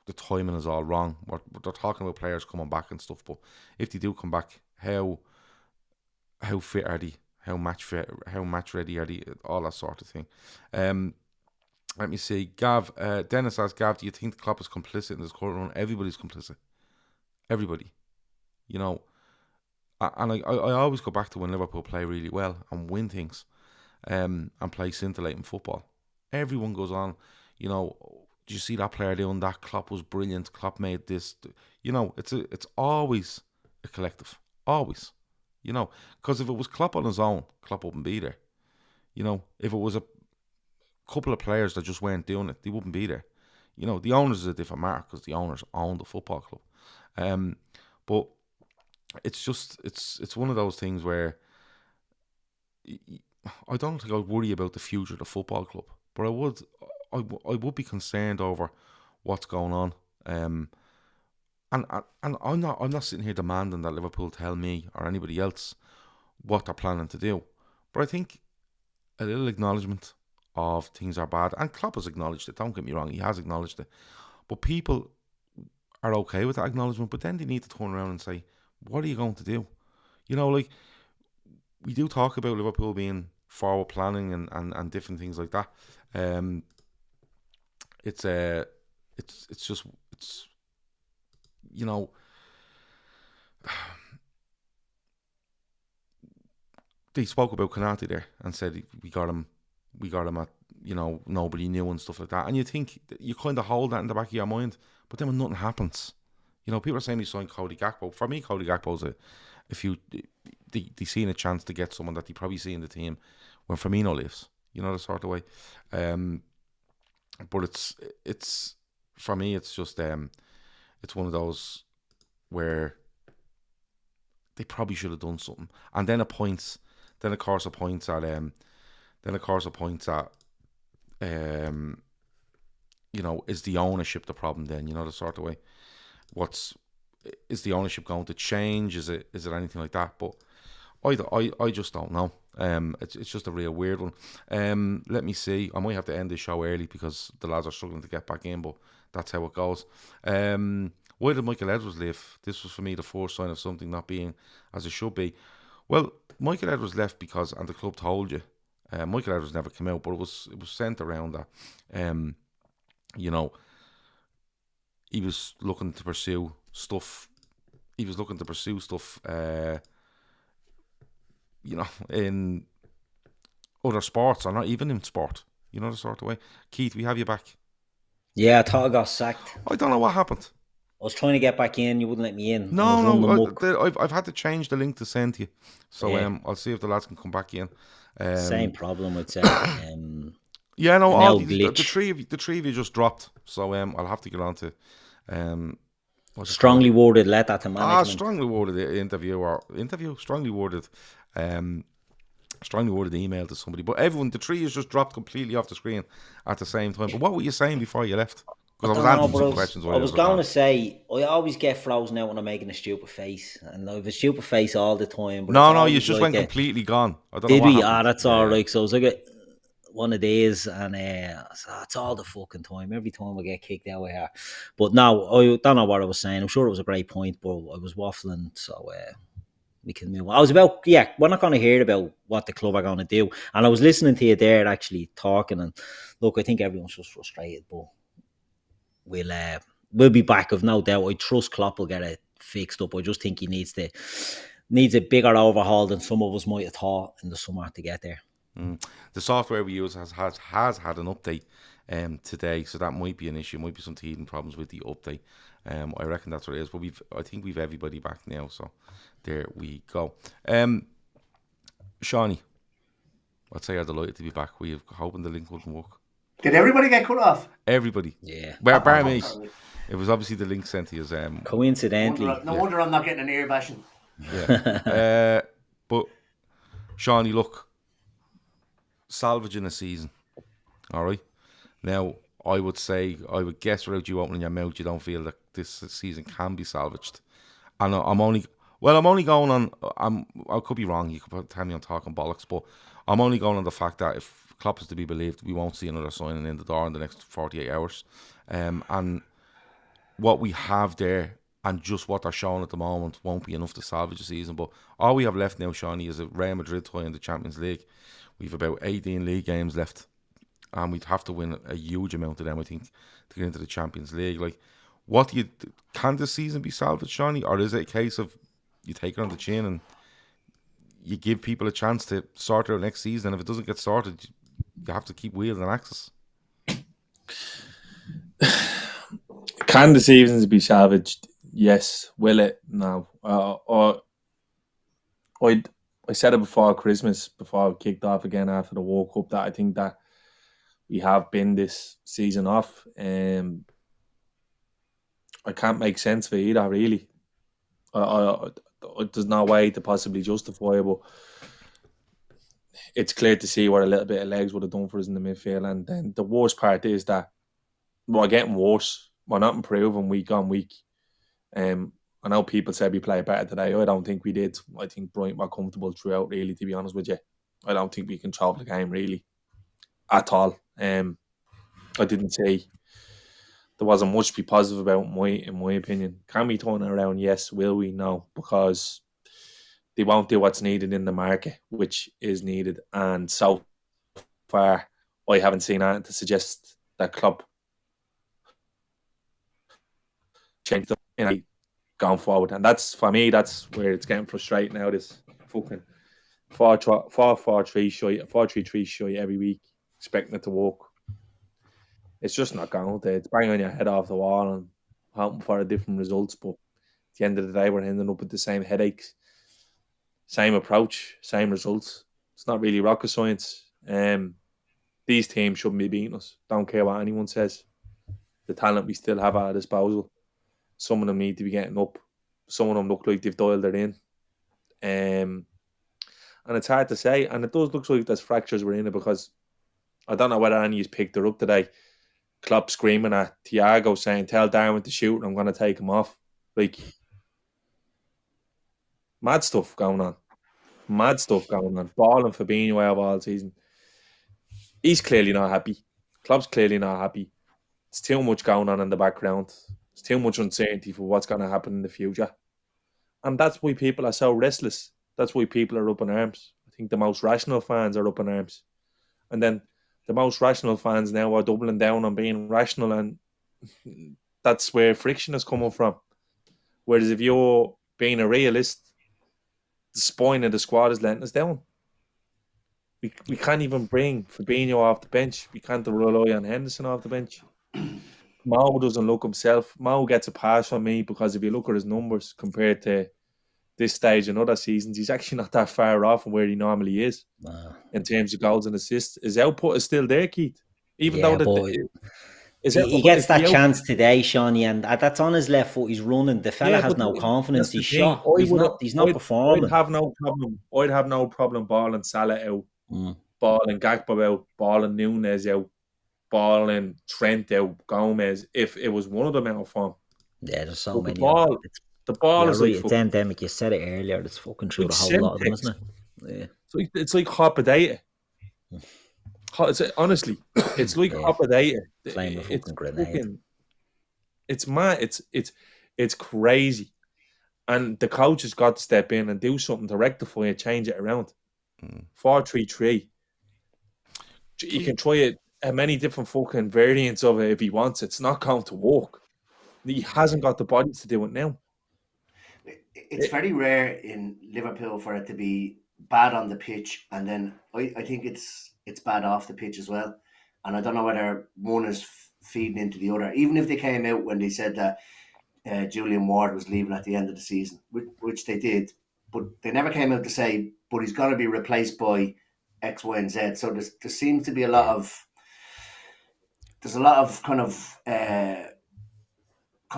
the timing is all wrong. They're talking about players coming back and stuff, but if they do come back, how fit are they? How match ready are they? All that sort of thing. Let me see. Gav, Dennis asks, Gav, do you think Klopp is complicit in this current run? Everybody's complicit. Everybody. You know, and I always go back to when Liverpool play really well and win things and play scintillating football. Everyone goes on, you know, do you see that player doing that? Klopp was brilliant. Klopp made this. You know, it's always a collective. Always. You know, because if it was Klopp on his own, Klopp wouldn't be there. You know, if it was a couple of players that just weren't doing it, they wouldn't be there. You know, the owners is a different matter because the owners own the football club. But it's just it's one of those things where I don't think I'd worry about the future of the football club, but I would be concerned over what's going on. And I'm not sitting here demanding that Liverpool tell me or anybody else what they're planning to do, but I think a little acknowledgement of things are bad, and Klopp has acknowledged it, don't get me wrong, he has acknowledged it, but people are okay with that acknowledgement, but then they need to turn around and say, what are you going to do? You know, like, we do talk about Liverpool being forward planning and different things like that. It's you know, they spoke about Konate there and said we got him at, you know, nobody knew and stuff like that. And you think, you kind of hold that in the back of your mind, but then when nothing happens, you know, people are saying he signed Cody Gakpo. For me, Cody Gakpo's they seen a chance to get someone that they probably see in the team when Firmino leaves, you know, the sort of way. But it's for me, it's just it's one of those where they probably should have done something, and then of course it points at you know, is the ownership the problem then, you know, the sort of way. Is the ownership going to change? Is it anything like that? But I just don't know. It's just a real weird one. Let me see. I might have to end this show early because the lads are struggling to get back in, but that's how it goes. Why did Michael Edwards leave? This was for me the first sign of something not being as it should be. Well, Michael Edwards left because, and the club told you, Michael Edwards never came out, but it was sent around that you know, he was looking to pursue stuff. You know, in other sports or not even in sport. You know, the sort of way. Keith, we have you back. Yeah, I thought I got sacked. I don't know what happened. I was trying to get back in. You wouldn't let me in. No. I've had to change the link to send to you. So yeah. I'll see if the lads can come back in. Same problem with yeah, no, the three of you just dropped. So I'll have to get on to strongly worded letter to management. Strongly worded strongly worded email to somebody. But the three is just dropped completely off the screen at the same time. But what were you saying before you left? Because I was answering some questions. I was going to say, I always get frozen out when I'm making a stupid face, and I have a stupid face all the time. But no, you just went completely gone. I don't know what happened. That's all right. So it was like one of these, and it's all the fucking time. Every time I get kicked out of here. But no, I don't know what I was saying. I'm sure it was a great point, but I was waffling, so we can move on. I was about, we're not going to hear about what the club are going to do. And I was listening to you there actually talking, and look, I think everyone's just frustrated, but we'll be back, of no doubt. I trust Klopp will get it fixed up. I just think he needs a bigger overhaul than some of us might have thought in the summer to get there. The software we use has had an update today, so that might be an issue. Might be some teething problems with the update. I reckon that's what it is. But I think we've everybody back now, so there we go. Seany, I'd say I'm delighted to be back. We were hoping the link wouldn't work. Did everybody get cut off? Everybody. Yeah. Well, bar me. It was obviously the link sent to us. Coincidentally. No wonder I'm not getting an ear bashing. Yeah. But Seany, look, salvaging a season. All right. Now, I would guess without you opening your mouth, you don't feel that this season can be salvaged. And I'm only going on. I could be wrong. You could tell me I'm talking bollocks, but I'm only going on the fact that if Klopp is to be believed, we won't see another signing in the door in the next 48 hours. And what we have there and just what they're showing at the moment won't be enough to salvage the season. But all we have left now, Seany, is a Real Madrid tie in the Champions League. We've about 18 league games left, and we'd have to win a huge amount of them, I think, to get into the Champions League. Like, can this season be salvaged, Seany, or is it a case of you take it on the chin and you give people a chance to sort it out next season, and if it doesn't get sorted, you have to keep wheels and axes? Can the seasons be salvaged? Yes. Will it? No. I said it before Christmas, before I kicked off again after the World Cup, that I think that we have been this season off. I can't make sense of it either, really. There's no way to possibly justify it, but it's clear to see what a little bit of legs would have done for us in the midfield. And then the worst part is that we're getting worse. We're not improving week on week. I know people said we played better today. I don't think we did. I think Brighton were comfortable throughout, really, to be honest with you. I don't think we controlled the game, really, at all. I didn't say there wasn't much to be positive about, in my opinion. Can we turn it around? Yes. Will we? No. Because they won't do what's needed in the market, which is needed. And so far, I haven't seen anything to suggest that Klopp changed them going forward. And that's, for me, that's where it's getting frustrating now. This fucking 4-3-3 shy every week, expecting it to work. It's just not going there. It's banging your head off the wall and hoping for a different results. But at the end of the day, we're ending up with the same headaches, same approach, same results. It's not really rocket science. These teams shouldn't be beating us. Don't care what anyone says. The talent we still have at our disposal. Some of them need to be getting up. Some of them look like they've dialed it in. And it's hard to say. And it does look like there's fractures within it, because I don't know whether any of you picked her up today. Klopp screaming at Thiago saying, "Tell Darwin to shoot and I'm going to take him off." Like, mad stuff going on. Balling Fabinho out of all season. He's clearly not happy. Klopp's clearly not happy. It's too much going on in the background. There's too much uncertainty for what's going to happen in the future. And that's why people are so restless. That's why people are up in arms. I think the most rational fans are up in arms. And then the most rational fans now are doubling down on being rational, and that's where friction is coming from. Whereas if you're being a realist, the spine of the squad is letting us down. We can't even bring Fabinho off the bench. We can't rely on Henderson off the bench. Mo doesn't look himself. Mo gets a pass from me because if you look at his numbers compared to this stage in other seasons, he's actually not that far off from where he normally is in terms of goals and assists. His output is still there, Keith. Even though he gets that chance today, Seany, and that's on his left foot. He's running. The fella has no confidence. He's shot. He's not performing. I'd have no problem balling Salah out, balling Gakpo out, balling Núñez out, balling Trent out, Gomez, if it was one of them out of form. Yeah, there's so many. The ball is right. It's endemic. You said it earlier. It's fucking through the whole lot of them, isn't it? Yeah. It's like hot potato. Honestly, it's like hot potato. Playing with fucking grenade. It's mad. It's crazy. And the coach has got to step in and do something to rectify it, change it around. 4-3-3. He can try it many different fucking variants of it if he wants. It's not going to work. He hasn't got the body to do it now. It's very rare in Liverpool for it to be bad on the pitch, and then I think it's bad off the pitch as well. and I don't know whether one is feeding into the other. Even if they came out when they said that Julian Ward was leaving at the end of the season, which they did, but they never came out to say, but he's going to be replaced by X, Y, and Z. So there seems to be a lot of kind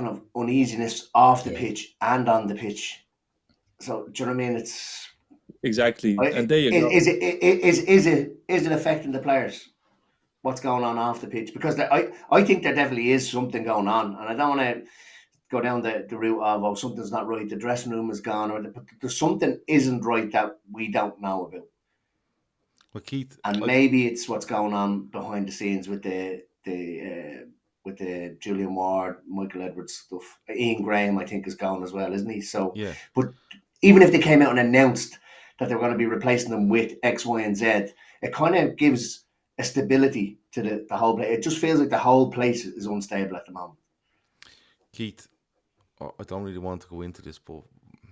of uneasiness off the pitch and on the pitch. So do you know what I mean? It's exactly, and there you go. Is it affecting the players? What's going on off the pitch? Because I think there definitely is something going on, and I don't want to go down the route of something's not right, the dressing room is gone, or there's something isn't right that we don't know about. Well, Keith, and maybe it's what's going on behind the scenes with the Julian Ward, Michael Edwards stuff. Ian Graham, I think, is gone as well, isn't he? So, yeah. But even if they came out and announced that they were going to be replacing them with X, Y, and Z, it kind of gives a stability to the whole place. It just feels like the whole place is unstable at the moment. Keith, I don't really want to go into this, but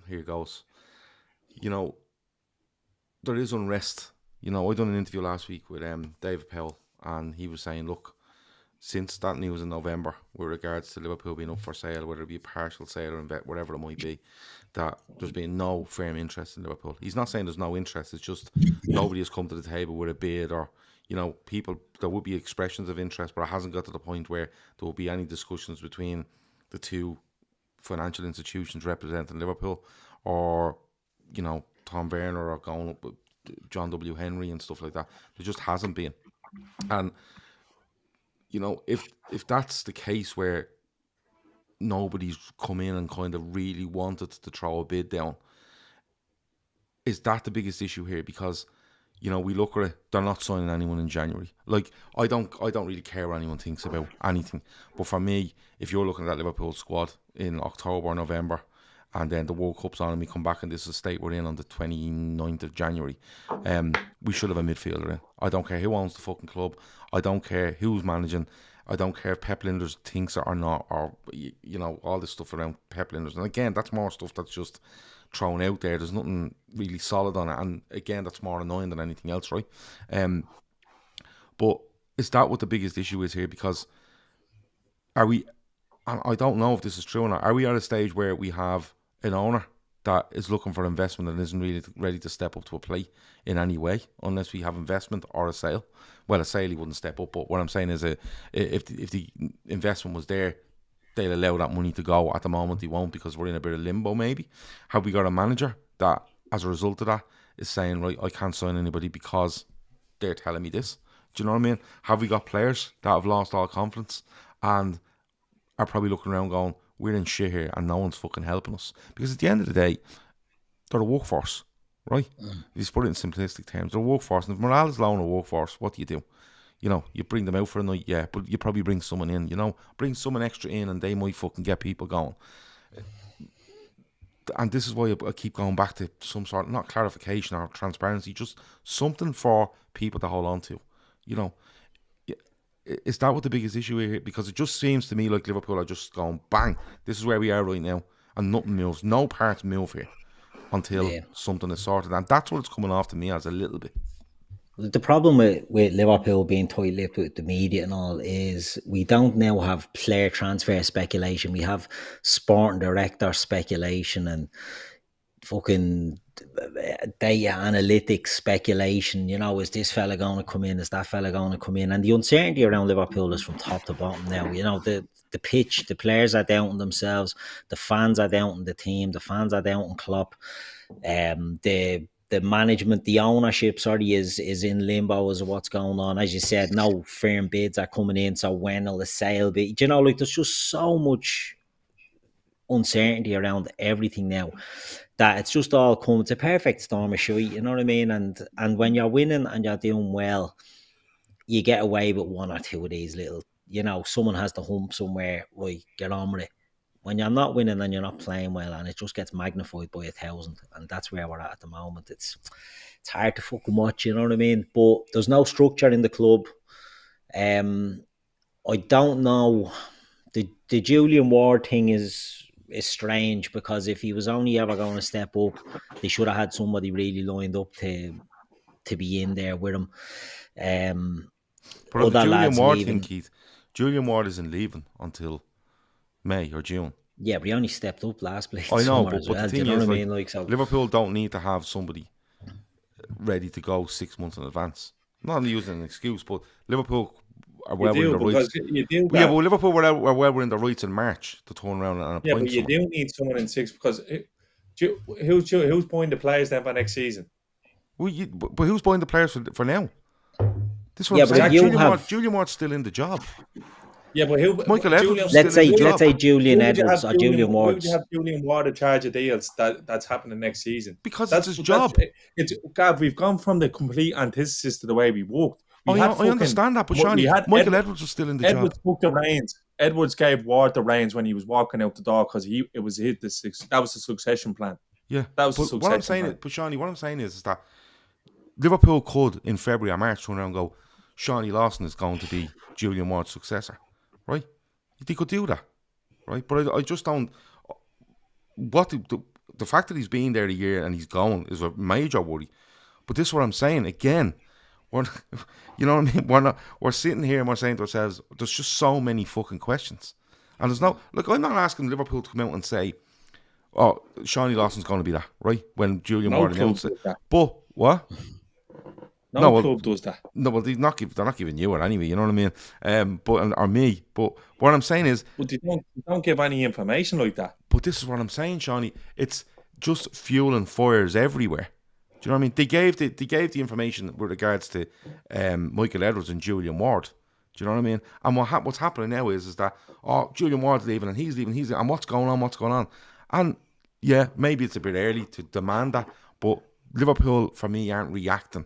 here goes. You know, there is unrest. You know, I done an interview last week with David Powell, and he was saying, look, since that news in November with regards to Liverpool being up for sale, whether it be a partial sale or whatever it might be, that there's been no firm interest in Liverpool. He's not saying there's no interest, it's just nobody has come to the table with a bid, or, you know, people, there would be expressions of interest, but it hasn't got to the point where there will be any discussions between the two financial institutions representing Liverpool, or, you know, Tom Werner, or going up with John W. Henry and stuff like that. There just hasn't been. And, you know, if that's the case where nobody's come in and kind of really wanted to throw a bid down, is that the biggest issue here? Because, you know, we look at it, they're not signing anyone in January. Like, I don't really care what anyone thinks about anything. But for me, if you're looking at that Liverpool squad in October or November, and then the World Cup's on and we come back and this is the state we're in on the 29th of January, we should have a midfielder in. I don't care who owns the fucking club. I don't care who's managing. I don't care if Pep Linders thinks it or not, or, you know, all this stuff around Pep Linders. And again, that's more stuff that's just thrown out there. There's nothing really solid on it. And again, that's more annoying than anything else, right? But is that what the biggest issue is here? Because are we, and I don't know if this is true or not, are we at a stage where we have an owner that is looking for investment and isn't really ready to step up to a plate in any way, unless we have investment or a sale? Well, a sale he wouldn't step up, but what I'm saying is, if the investment was there, they'll allow that money to go. At the moment, they won't, because we're in a bit of limbo. Maybe have we got a manager that, as a result of that, is saying, right, I can't sign anybody because they're telling me this? Do you know what I mean? Have we got players that have lost all confidence and are probably looking around going, we're in shit here and no one's fucking helping us? Because at the end of the day, they're a workforce, right? If you put it in simplistic terms, they're a workforce. And if morale is low in a workforce, what do? You know, you bring them out for a night, yeah, but you probably bring someone in, you know, bring someone extra in and they might fucking get people going. And this is why I keep going back to some sort of, not clarification or transparency, just something for people to hold on to, you know. Is that what the biggest issue is here? Because it just seems to me like Liverpool are just going, bang, this is where we are right now, and nothing moves. No parts move here until something is sorted. And that's what it's coming off to me as a little bit. The problem with Liverpool being tight-lipped with the media and all is we don't now have player transfer speculation. We have sporting director speculation and fucking data analytics speculation. You know, is this fella going to come in? Is that fella going to come in? And the uncertainty around Liverpool is from top to bottom now. You know, the pitch, the players are doubting themselves, the fans are doubting the team, the fans are doubting Klopp. The management, the ownership, is in limbo as to what's going on. As you said, no firm bids are coming in. So when will the sale be? You know, like, there's just so much uncertainty around everything now that it's just all come. It's a perfect storm of shit, you know what I mean? And when you're winning and you're doing well, you get away with one or two of these little, you know, someone has the hump somewhere, right, get on with it. When you're not winning and you're not playing well, and it just gets magnified by 1,000, and that's where we're at the moment. It's hard to fucking watch, you know what I mean? But there's no structure in the club. I don't know. The Julian Ward thing is strange, because if he was only ever going to step up, they should have had somebody really lined up to be in there with him. But the other Julian lads Ward leaving. thing, Keith, Julian Ward isn't leaving until May or June. Yeah, but he only stepped up last place. I know, summer but as the well. Do thing you know is, what I like, mean? Like, so Liverpool don't need to have somebody ready to go 6 months in advance. Not using an excuse, but Liverpool are well within the rights. You do Yeah, but Liverpool were well within the rights in March to turn around and appoint but you someone. do need someone in 6 because who's buying the players then for next season? Well, but who's buying the players for now? This is what Yeah, I'm but saying. you Julian Ward's still in the job. Yeah, but who? Michael Edwards Julian, was let's still in the say job. Julian who would you Edwards have or Julian Who would Ward. you have Julian Ward in charge of deals that's happening next season? Because it's his job. Gav, we've gone from the complete antithesis to the way we walked. I understand that, but Shawnee, Michael Edwards was still in the Edwards job. took the reins. Edwards gave Ward the reins when he was walking out the door because that was the succession plan. Yeah, that was the but succession what I'm saying plan. But Shawnee, what I'm saying is that Liverpool could in February or March turn around and go, Shawnee Lawson is going to be Julian Ward's successor, right? They could do that, right? But I just don't. What the fact that he's been there a year and he's gone is a major worry. But this is what I'm saying again. You know what I mean? We're sitting here and we're saying to ourselves, there's just so many fucking questions, and there's no. Look, I'm not asking Liverpool to come out and say, "Oh, Shawnee Lawson's going to be that," right? When Julian Ward announced it, but what? No club does that. No, well, they're not giving you it anyway. You know what I mean? Or me. But what I'm saying is, but they don't give any information like that. But this is what I'm saying, Shawnee. It's just fueling fires everywhere. Do you know what I mean? They gave the information with regards to Michael Edwards and Julian Ward. Do you know what I mean? And what's happening now is that Julian Ward's leaving and he's leaving, and what's going on? And yeah, maybe it's a bit early to demand that, but Liverpool for me aren't reacting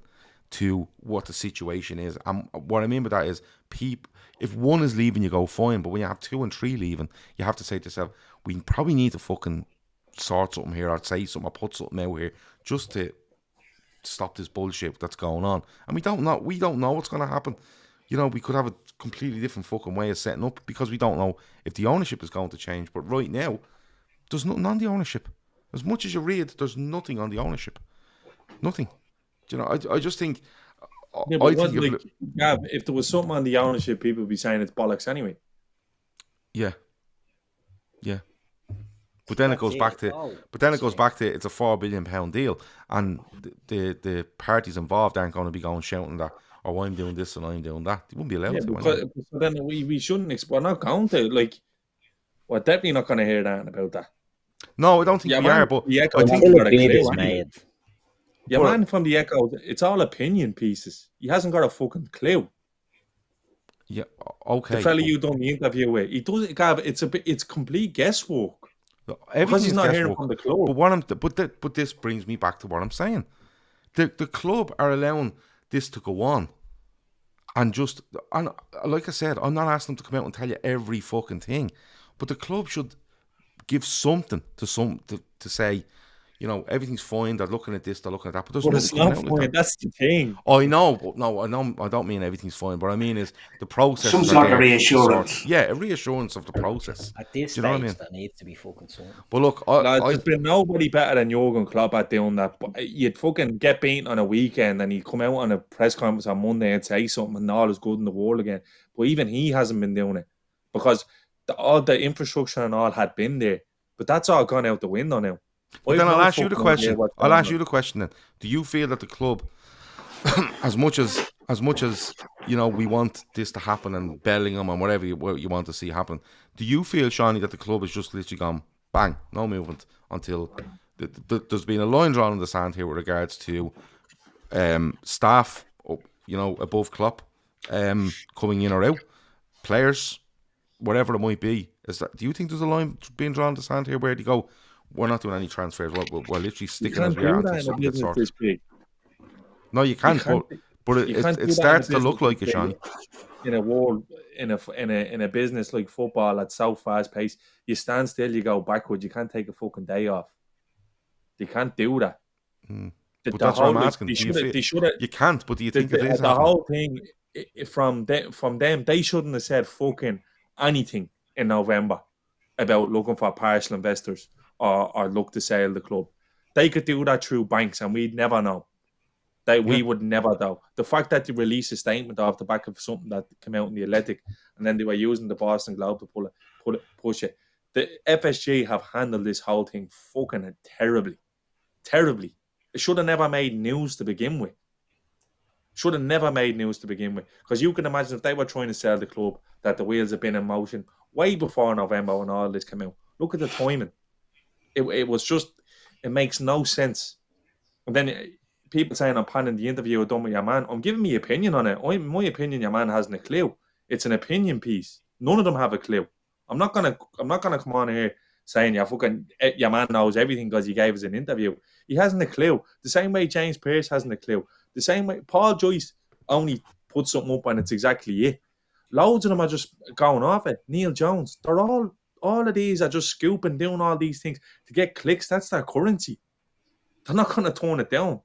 to what the situation is. And what I mean by that is, if one is leaving, you go fine, but when you have 2 and 3 leaving, you have to say to yourself, we probably need to fucking sort something here, or say something, or put something out here, just to stop this bullshit that's going on. And we don't know what's going to happen. You know, we could have a completely different fucking way of setting up, because we don't know if the ownership is going to change. But right now, there's nothing on the ownership. As much as you read, there's nothing on the ownership. Nothing. You know, I just think. Yeah, but Gav, if there was something on the ownership, people would be saying it's bollocks anyway. Yeah. But then it goes back to. It's a £4 billion deal, and the parties involved aren't going to be going shouting that, "Oh, I'm doing this and I'm doing that." They wouldn't be allowed to. So then we shouldn't. We're not going to, like. We're definitely not going to hear that about that. No, I don't think we are. But I think Your man from the Echo, it's all opinion pieces. He hasn't got a fucking clue. Yeah, okay. The fella you done the interview with, he does it, Gav. It's complete guesswork. Because he's not hearing from the club. But this brings me back to what I'm saying. The club are allowing this to go on, and like I said, I'm not asking them to come out and tell you every fucking thing, but the club should give something to say, you know, everything's fine. They're looking at this, they're looking at that, but there's it's not fine. Like that's the thing. I know, but no, I don't mean everything's fine. But I mean is the process. Some sort of reassurance. A reassurance of the process. At this Do you know stage, what I mean? that needs to be fucking sorted. But look, there's been nobody better than Jurgen Klopp at doing that. You'd fucking get beaten on a weekend, and he'd come out on a press conference on Monday and say something, and all is good in the world again. But even he hasn't been doing it, because all the infrastructure and all had been there, but that's all gone out the window now. But then I'll ask you the question. Then, do you feel that the club, as much as you know, we want this to happen, and Bellingham and whatever you want to see happen, do you feel, Shawnee, that the club has just literally gone bang, no movement until there's been a line drawn in the sand here with regards to staff, you know, above Klopp, coming in or out, players, whatever it might be? Do you think there's a line being drawn in the sand here where they go, we're not doing any transfers, we're literally sticking as we are until something gets sorted? No, you can't. But it starts to look like it, Sean. In a world, in a business like football that's so fast paced, you stand still, you go backwards. You can't take a fucking day off. You can't do that. But that's what I'm asking. You can't. But do you think it is? The whole thing from them, they shouldn't have said fucking anything in November about looking for partial investors or look to sell the club. They could do that through banks, and we'd never know. that we would never do. The fact that they released a statement off the back of something that came out in the Athletic, and then they were using the Boston Globe to push it. The FSG have handled this whole thing fucking terribly. Terribly. It should have never made news to begin with. Because you can imagine if they were trying to sell the club, that the wheels have been in motion way before November when all this came out. Look at the timing. It was just, it makes no sense. And then people saying I'm panning the interview done with your man. I'm giving me opinion on it. My opinion, your man hasn't a clue. It's an opinion piece. None of them have a clue. I'm not gonna come on here saying your man knows everything because he gave us an interview. He hasn't a clue. The same way James Pearce hasn't a clue. The same way Paul Joyce only put something up and it's exactly it. Loads of them are just going off it. Neil Jones. They're all of these are just scooping, doing all these things to get clicks. That's their currency. They're not going to turn it down.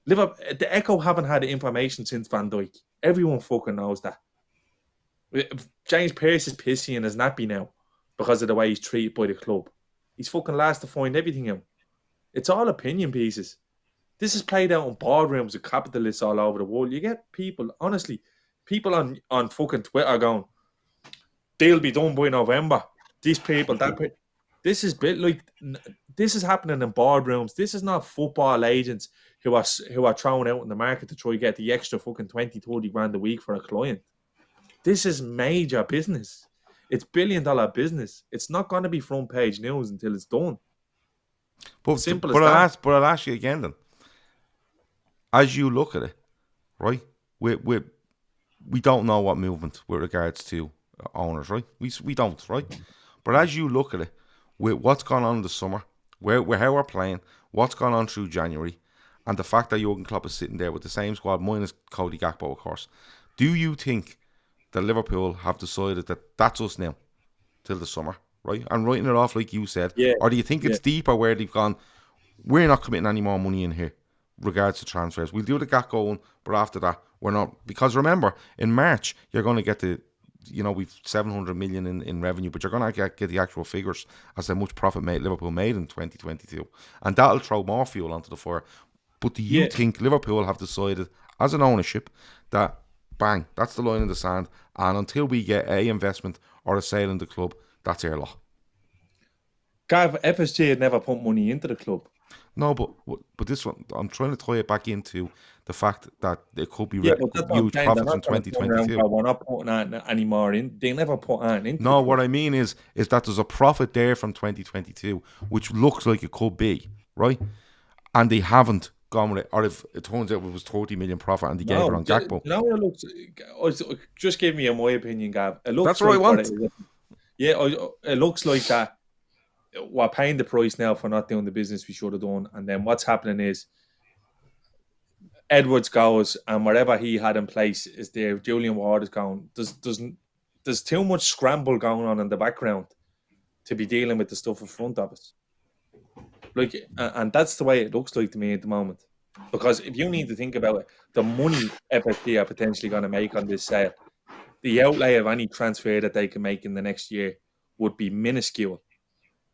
The Echo haven't had the information since Van Dijk. Everyone fucking knows that. James Pearce is pissy in his nappy now because of the way he's treated by the club. He's fucking last to find everything out. It's all opinion pieces. This is played out in boardrooms with capitalists all over the world. You get people, honestly, people on fucking Twitter going, they'll be done by November. These people, this is this is happening in boardrooms. This is not football agents who are thrown out in the market to try to get the extra fucking 20, 30 grand a week for a client. This is major business. It's $1 billion business. It's not going to be front page news until it's done. But Simple but as that. I'll ask you again then. As you look at it, right? We don't know what movement with regards to owners, right? We don't, right? But as you look at it, with what's gone on in the summer, how we're playing, what's gone on through January, and the fact that Jurgen Klopp is sitting there with the same squad, minus Cody Gakpo, of course, do you think that Liverpool have decided that that's us now till the summer, right? And writing it off like you said, or do you think it's deeper where they've gone, we're not committing any more money in here regards to transfers. We'll do the Gakpo one, but after that, we're not. Because remember, in March, you're going to get we've 700 million in revenue, but you're going to get the actual figures as how much profit Liverpool made in 2022. And that'll throw more fuel onto the fire. But do you think Liverpool have decided, as an ownership, that bang, that's the line in the sand, and until we get a investment or a sale in the club, that's our lot? Gav, FSG had never put money into the club. No, but this one, I'm trying to tie it back into the fact that there could be huge profits in 2022. We're not putting any more in. They never put any in. No, what I mean is that there's a profit there from 2022, which looks like it could be, right? And they haven't gone with it, or if it turns out it was 30 million profit and they gave it on Gakpo. No, it looks. Just give me my opinion, Gav. It looks that's what I want. It looks like that. We're paying the price now for not doing the business we should have done, and then what's happening is Edwards goes, and whatever he had in place is there. Julian Ward is gone. There's too much scramble going on in the background to be dealing with the stuff in front of us. And that's the way it looks like to me at the moment. Because if you need to think about it, the money FSG are potentially going to make on this sale, the outlay of any transfer that they can make in the next year would be minuscule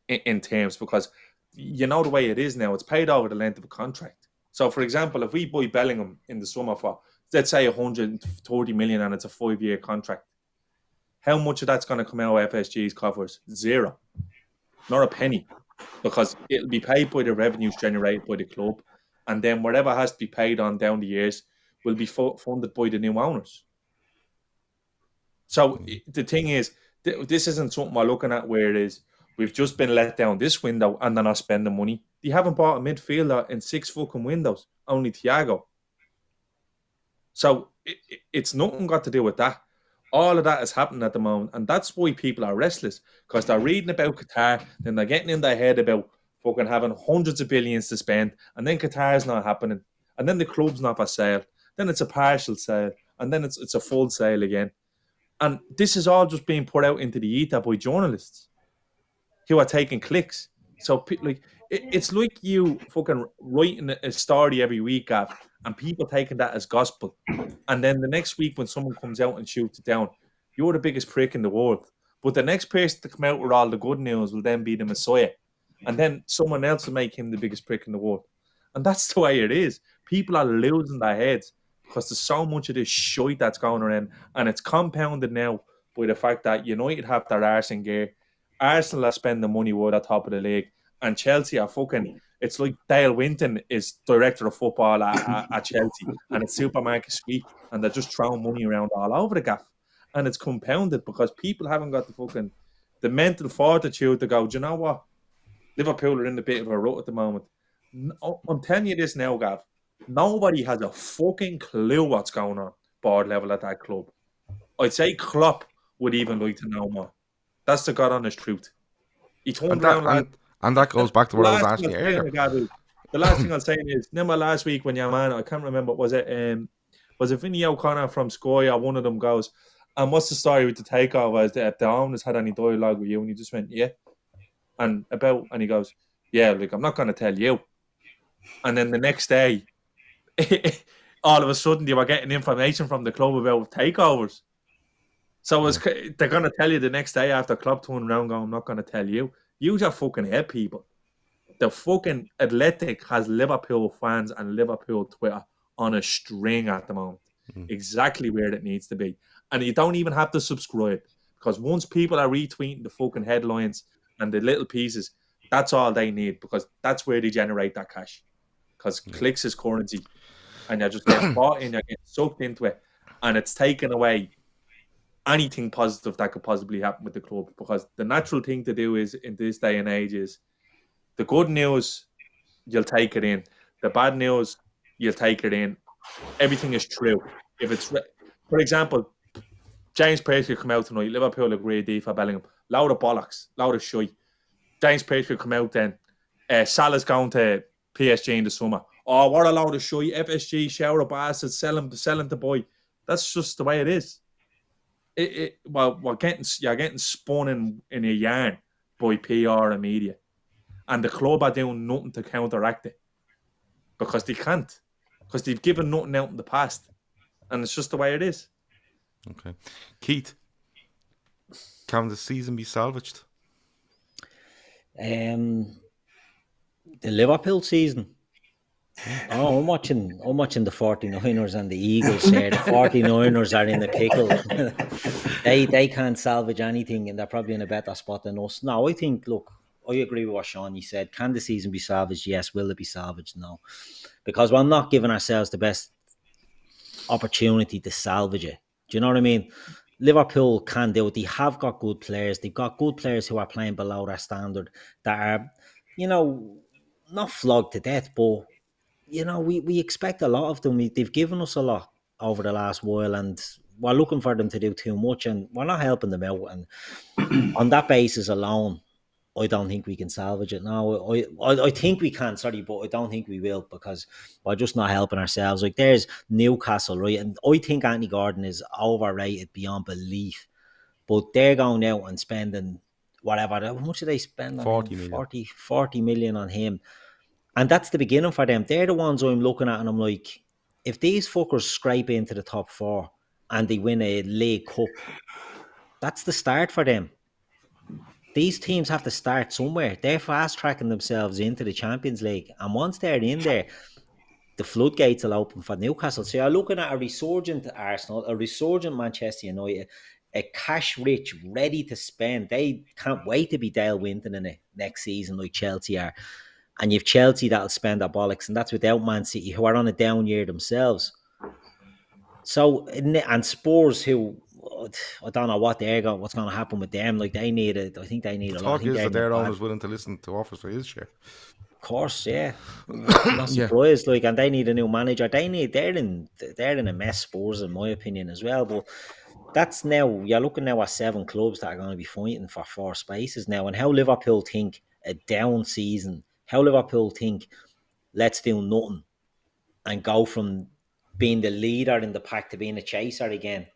in terms, because you know the way it is now, it's paid over the length of a contract. So, for example, if we buy Bellingham in the summer for, let's say, 130 million and it's a 5-year contract, how much of that's going to come out of FSG's coffers? Zero. Not a penny. Because it'll be paid by the revenues generated by the club, and then whatever has to be paid on down the years will be funded by the new owners. So the thing is, this isn't something we're looking at where it is, we've just been let down this window and they're not spending money. They haven't bought a midfielder in 6 fucking windows, only Thiago. So it's nothing got to do with that. All of that is happening at the moment, and that's why people are restless, because they're reading about Qatar, then they're getting in their head about fucking having hundreds of billions to spend, and then Qatar's not happening, and then the club's not for sale, then it's a partial sale, and then it's a full sale again. And this is all just being put out into the ether by journalists who are taking clicks. So it's like you fucking writing a story every week, Gav, and people taking that as gospel. And then the next week when someone comes out and shoots it down, you're the biggest prick in the world. But the next person to come out with all the good news will then be the Messiah. And then someone else will make him the biggest prick in the world. And that's the way it is. People are losing their heads because there's so much of this shite that's going around, and it's compounded now by the fact that United have their arse in gear, Arsenal are spending money worth at top of the league, and Chelsea are fucking. It's like Dale Winton is director of football at Chelsea, and it's Supermarket Sweep, and they're just throwing money around all over the gaff, and it's compounded because people haven't got the mental fortitude to go, do you know what? Liverpool are in a bit of a rut at the moment. I'm telling you this now, Gav. Nobody has a fucking clue what's going on board level at that club. I'd say Klopp would even like to know more. That's the God honest truth. He turned around and that goes back to what I was asking you earlier. The last thing I'm saying is, remember last week when your man, I can't remember, was it Vinny O'Connor from Sky or one of them goes, and what's the story with the takeover? Is that the owners had any dialogue with you? And he just went, yeah. And he goes, yeah, like, I'm not going to tell you. And then the next day, all of a sudden, they were getting information from the club about takeovers. So they're going to tell you the next day after Klopp turned around going, I'm not going to tell you. Use your fucking head, people. The fucking Athletic has Liverpool fans and Liverpool Twitter on a string at the moment. Exactly where it needs to be. And you don't even have to subscribe, because once people are retweeting the fucking headlines and the little pieces, that's all they need, because that's where they generate that cash. Because clicks is currency, and you're just getting bought in, you're getting sucked into it, and it's taken away anything positive that could possibly happen with the club. Because the natural thing to do is, in this day and age, is the good news, you'll take it in. The bad news, you'll take it in. Everything is true. If it's, for example, James Pearce could come out tonight, Liverpool agree for Bellingham. Loud of bollocks, loud of shite. James Pearce could come out then. Salah's going to PSG in the summer. Oh, what a load of shite. FSG, shower of bastards, sell him to boy. That's just the way it is. You're getting spun in a yarn by PR and media. And the club are doing nothing to counteract it. Because they can't. Because they've given nothing out in the past. And it's just the way it is. Okay. Keith, can the season be salvaged? The Liverpool season. Oh, I'm watching the 49ers and the Eagles here. The 49ers are in the pickle. They can't salvage anything, and they're probably in a better spot than us. No, I think, look, I agree with what Seany said. Can the season be salvaged? Yes. Will it be salvaged? No. Because we're not giving ourselves the best opportunity to salvage it. Do you know what I mean? Liverpool can do it. They have got good players. They've got good players who are playing below their standard, that are, not flogged to death, but, we expect a lot of them. They've given us a lot over the last while, and we're looking for them to do too much, and we're not helping them out. And on that basis alone, I don't think we can salvage it. No, I think we can, but I don't think we will, because we're just not helping ourselves. Like, there's Newcastle, right? And I think Anthony Gordon is overrated beyond belief. But they're going out and spending whatever. How much do they spend on 40 him? million. 40 million on him. And that's the beginning for them. They're the ones I'm looking at, and I'm like, if these fuckers scrape into the top four and they win a League Cup, that's the start for them. These teams have to start somewhere. They're fast-tracking themselves into the Champions League. And once they're in there, the floodgates will open for Newcastle. So you're looking at a resurgent Arsenal, a resurgent Manchester United, a cash-rich, ready to spend. They can't wait to be Dale Winton in it next season, like Chelsea are. And you've Chelsea that'll spend their bollocks, and that's without Man City, who are on a down year themselves. So, and Spurs, who, I don't know what's going to happen with them. Like, they need it. I think they need The a lot. talk is that their owners willing to listen to offers for his share. Of course, yeah. I'm not surprised. Like, and they need a new manager. They're in a mess, Spurs, in my opinion, as well. But that's now, you're looking now at 7 clubs that are going to be fighting for 4 spaces now. And how Liverpool think a down season, how Liverpool think, let's do nothing and go from being the leader in the pack to being a chaser again.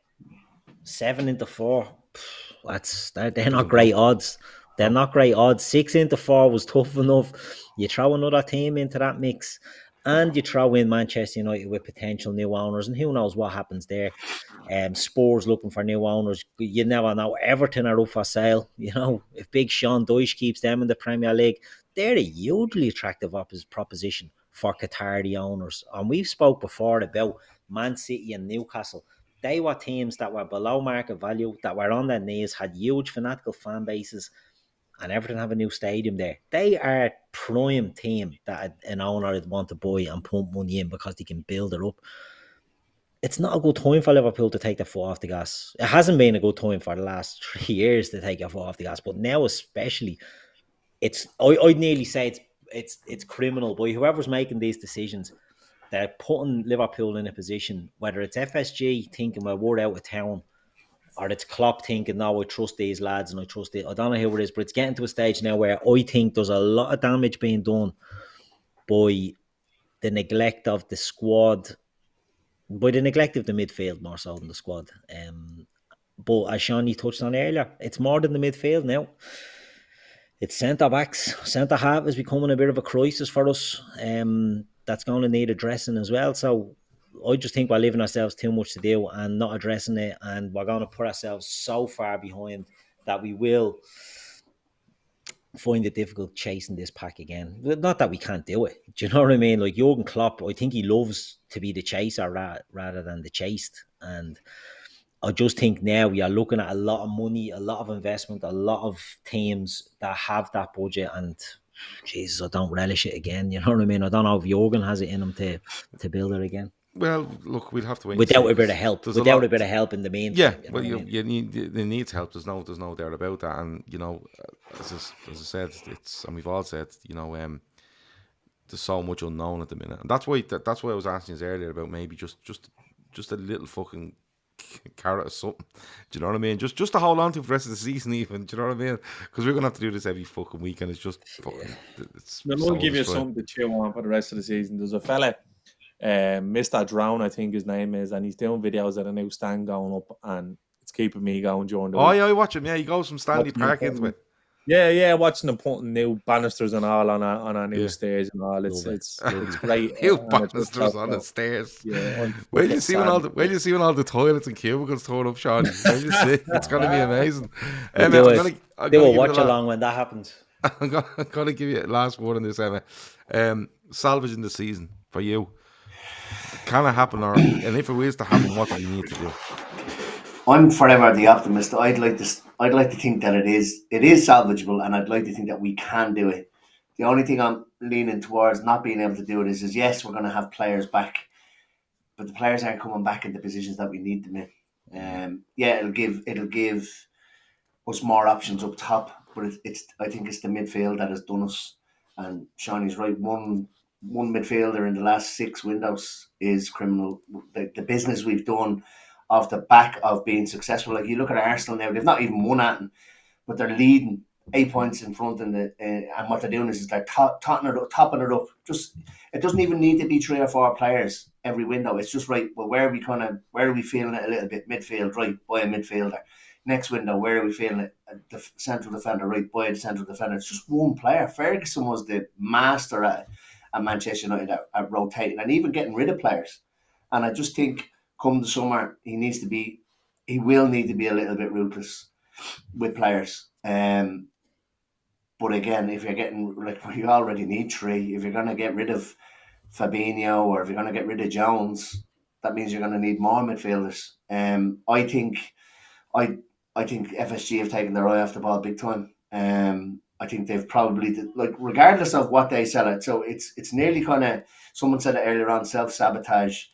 7 into 4. They're not great odds. They're not great odds. 6 into 4 was tough enough. You throw another team into that mix, and you throw in Manchester United with potential new owners, and who knows what happens there. Spurs looking for new owners. You never know. Everton are up for sale. If Big Sean Dyche keeps them in the Premier League, they're a hugely attractive proposition for Qatari owners. And we've spoke before about Man City and Newcastle. They were teams that were below market value, that were on their knees, had huge fanatical fan bases, and Everton have a new stadium there. They are a prime team that an owner would want to buy and pump money in because they can build it up. It's not a good time for Liverpool to take their foot off the gas. It hasn't been a good time for the last 3 years to take their foot off the gas, but now especially, I'd nearly say it's criminal by whoever's making these decisions. They're putting Liverpool in a position, whether it's FSG thinking, well, we're out of town, or it's Klopp thinking, no, I trust these lads and I trust it. I don't know who it is, but it's getting to a stage now where I think there's a lot of damage being done by the neglect of the squad, by the neglect of the midfield more so than the squad. But as Seany touched on earlier, it's more than the midfield now. It's centre-backs. Centre-half is becoming a bit of a crisis for us. That's going to need addressing as well. So I just think we're leaving ourselves too much to do and not addressing it, and we're going to put ourselves so far behind that we will find it difficult chasing this pack again. Not that we can't do it. Do you know what I mean? Like Jurgen Klopp, I think he loves to be the chaser rather than the chased. And I just think now we are looking at a lot of money, a lot of investment, a lot of teams that have that budget, and Jesus, I don't relish it again. You know what I mean? I don't know if Jurgen has it in him to build it again. Well, look, we'll have to wait. Without a bit of help. Without a bit of help in the meantime. Yeah, you know well, what I mean? you need, it needs help. There's no doubt about that. And you know, as I said, and we've all said, you know, there's so much unknown at the minute, and that's why I was asking you earlier about maybe just a little fucking carrot or something. Do you know what I mean? Just to hold on to for the rest of the season, even. Do you know what I mean? Because we're gonna have to do this every fucking week, and it's just fucking. It's I'm so going to give you destroying. something to chew on for the rest of the season. There's a fella, Mr. Drown, I think his name is, and he's doing videos at a new stand going up, and it's keeping me going during the Oh week. yeah, I watch him. Yeah, he goes from Stanley Park into it. Yeah, watching them putting new banisters and all on our new Yeah. stage and all. It's great. New And it's just banisters on the about- stairs. Yeah, Where do you see when all the toilets and cubicles torn up, Sean? Where do you see? It's gonna be amazing. We'll Emma, do I'm it. gonna They give will you watch the along when that happens. I'm gonna give you a last word on this, Emma. Salvaging the season for you. Can it happen, and if it is to happen, what do you need to do? I'm forever the optimist. I'd like to think that it is salvageable, and I'd like to think that we can do it. The only thing I'm leaning towards not being able to do it is yes, we're going to have players back, but the players aren't coming back in the positions that we need them in. It'll give us more options up top, but I think it's the midfield that has done us. And Seany's right. One midfielder in the last 6 windows is criminal. The business we've done off the back of being successful. Like you look at Arsenal now, they've not even won at them, but they're leading 8 points in front, and what they're doing is they're topping it up. Just it doesn't even need to be 3 or 4 players every window. It's just right. Well, where are we feeling it a little bit? Midfield, right? Buy a midfielder. Next window, where are we feeling it? The central defender, right? Buy the central defender. It's just one player. Ferguson was the master at Manchester United at rotating and even getting rid of players. And I just think, come the summer, he will need to be a little bit ruthless with players. But again, if you're getting, like, you already need 3. If you're going to get rid of Fabinho or if you're going to get rid of Jones, that means you're going to need more midfielders. I think FSG have taken their eye off the ball big time. I think they've probably, like, regardless of what they sell it, so it's nearly kind of, someone said it earlier on, self-sabotage.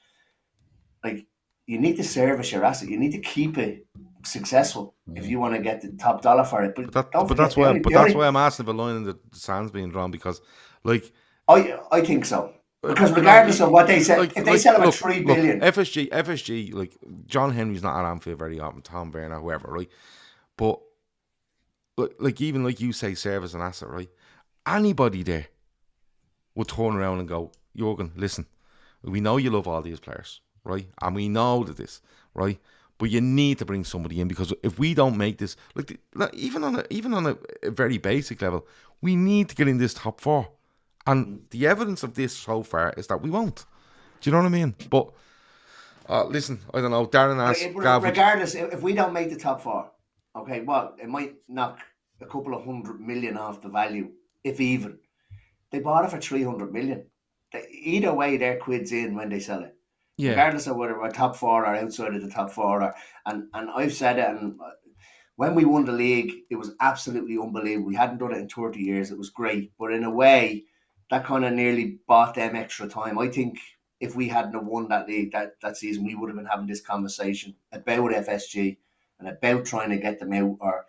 Like, you need to service your asset. You need to keep it successful if you want to get the top dollar for it. But That's why I'm asking if a line in the sand's being drawn, because, like, I think so. Because regardless of what they sell, if they sell it for 3 billion, FSG, like, John Henry's not at Anfield very often, Tom Werner, whoever, right? But like, even like you say, service and asset, right? Anybody there would turn around and go, Jurgen, listen, we know you love all these players, right? And we know that this, right? But you need to bring somebody in, because if we don't make this, like, even on a very basic level, we need to get in this top 4. And the evidence of this so far is that we won't. Do you know what I mean? But listen, I don't know. Darren asked, regardless, if we don't make the top 4, okay, well, it might knock a couple of 100 million off the value, if even. They bought it for 300 million. either way, their quid's in when they sell it. Yeah. Regardless of whether we're top 4 or outside of the top 4. And I've said it, and when we won the league, it was absolutely unbelievable. We hadn't done it in 30 years. It was great. But in a way, that kind of nearly bought them extra time. I think if we hadn't have won that league that season, we would have been having this conversation about FSG and about trying to get them out or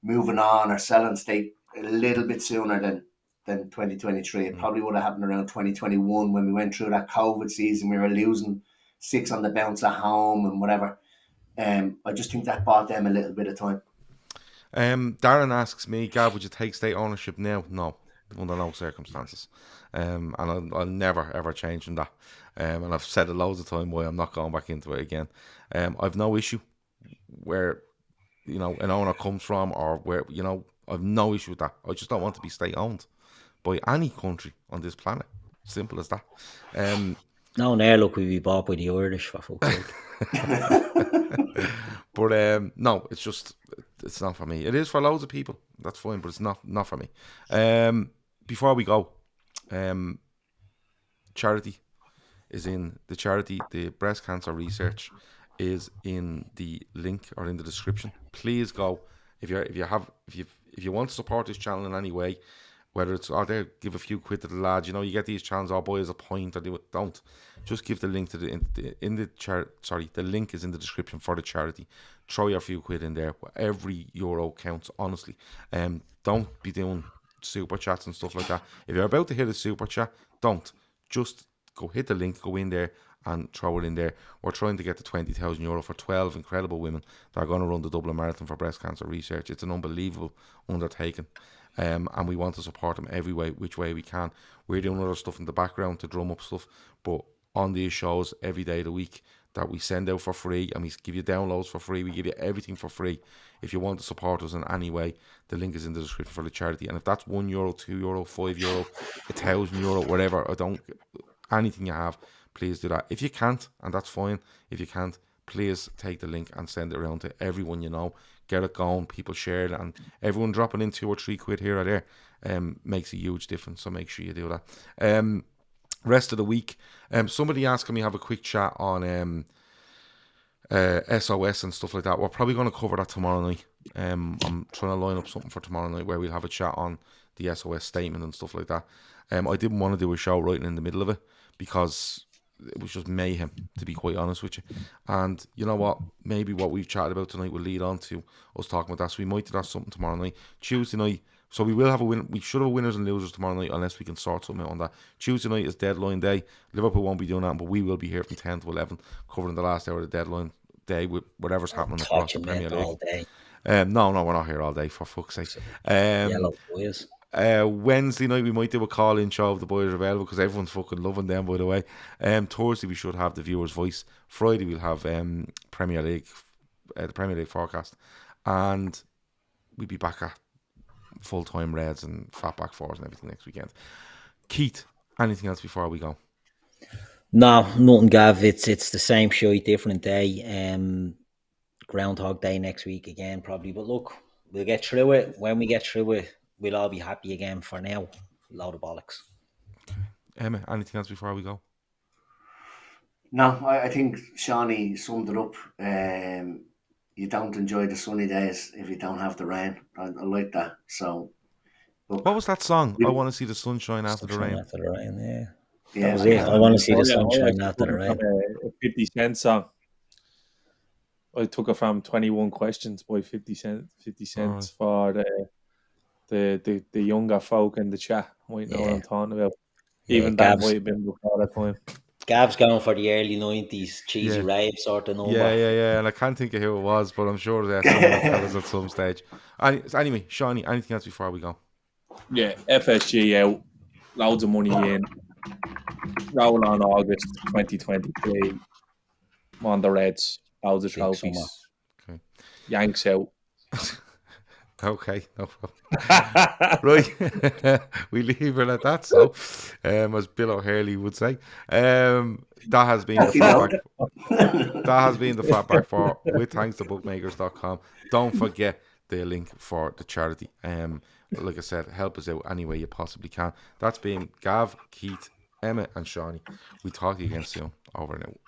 moving on or selling stake a little bit sooner than 2023. It probably would have happened around 2021 when we went through that COVID season. We were losing 6 on the bounce at home and whatever. I just think that bought them a little bit of time. Darren asks me, Gav, would you take state ownership now? No, under no circumstances. And I'll never ever change from that. And I've said it loads of time why I'm not going back into it again. I've no issue where an owner comes from or where I've no issue with that. I just don't want to be state owned by any country on this planet. Simple as that. Look, we'd be bought by the Irish, for fuck's sake. But no, it's not for me. It is for loads of people. That's fine, but it's not for me. Before we go, charity is in the charity. The breast cancer research is in the link or in the description. Please go if you want to support this channel in any way. Whether it's give a few quid to the lads. You get these channels. Oh boy, is a point. Or don't. Just give the link to the link is in the description for the charity. Throw your few quid in there. Every euro counts. Honestly, don't be doing super chats and stuff like that. If you're about to hit a super chat, don't. Just go hit the link. Go in there and throw it in there. We're trying to get to €20,000 for 12 incredible women that are going to run the Dublin Marathon for breast cancer research. It's an unbelievable undertaking. And we want to support them every way, which way we can. We're doing other stuff in the background to drum up stuff, but on these shows every day of the week that we send out for free, and we give you downloads for free, we give you everything for free. If you want to support us in any way, the link is in the description for the charity. And if that's €1, €2, €5, €1,000, whatever, anything you have, please do that. If you can't, and that's fine, if you can't, please take the link and send it around to everyone you know. Get it going, people share it, and everyone dropping in 2 or 3 quid here or there makes a huge difference, so make sure you do that. Rest of the week, somebody asked, can we have a quick chat on SOS and stuff like that? We're probably going to cover that tomorrow night. I'm trying to line up something for tomorrow night where we'll have a chat on the SOS statement and stuff like that. I didn't want to do a show right in the middle of it because it was just mayhem, to be quite honest with you. And you know what? Maybe what we've chatted about tonight will lead on to us talking about that. So we might do that something tomorrow night. Tuesday night, so we will have we should have winners and losers tomorrow night unless we can sort something out on that. Tuesday night is deadline day. Liverpool won't be doing that, but we will be here from 10 to 11 covering the last hour of the deadline day with whatever's happening across the Premier League. All day. No, we're not here all day, for fuck's sake. Yellow boys. Wednesday night we might do a call-in show if the boys are available because everyone's fucking loving them, by the way. Thursday we should have the viewer's voice. Friday we'll have the Premier League forecast, and we'll be back at full-time Reds and Fatback Fours and everything next weekend. Keith, anything else before we go? No, nothing, Gav. It's the same show, different day. Groundhog Day next week again, probably. But look, we'll get through it. When we get through it, we'll all be happy again. For now, load of bollocks. Emma, anything else before we go? No, I think Seany summed it up. You don't enjoy the sunny days if you don't have the rain. I like that. So, look, what was that song? I want to see the sunshine after the rain. After the rain, yeah. Yeah, That was it. I want to see the sunshine after the rain. A 50 Cent song. I took it from 21 Questions by 50 Cent. 50 Cent for the younger folk in the chat might know what I'm talking about. Even that might have been before that time. Gav's going for the early 90s cheesy rave sort of number. Yeah. And I can't think of who it was, but I'm sure there's someone will tell us at some stage. Anyway, Seany, anything else before we go? Yeah, FSG out. Loads of money in. Roll on August 2023. On the Reds. Loads of trophies. Okay. Yanks out. Okay, no problem. Right, we leave it at that. So, as Bill O'Hurley would say, that has been the Fatback. That has been the Fatback for with thanks to bookmakers.com. Don't forget the link for the charity. Like I said, help us out any way you possibly can. That's been Gav, Keith, Emmet and Seany. We talk to you again soon. Over and out.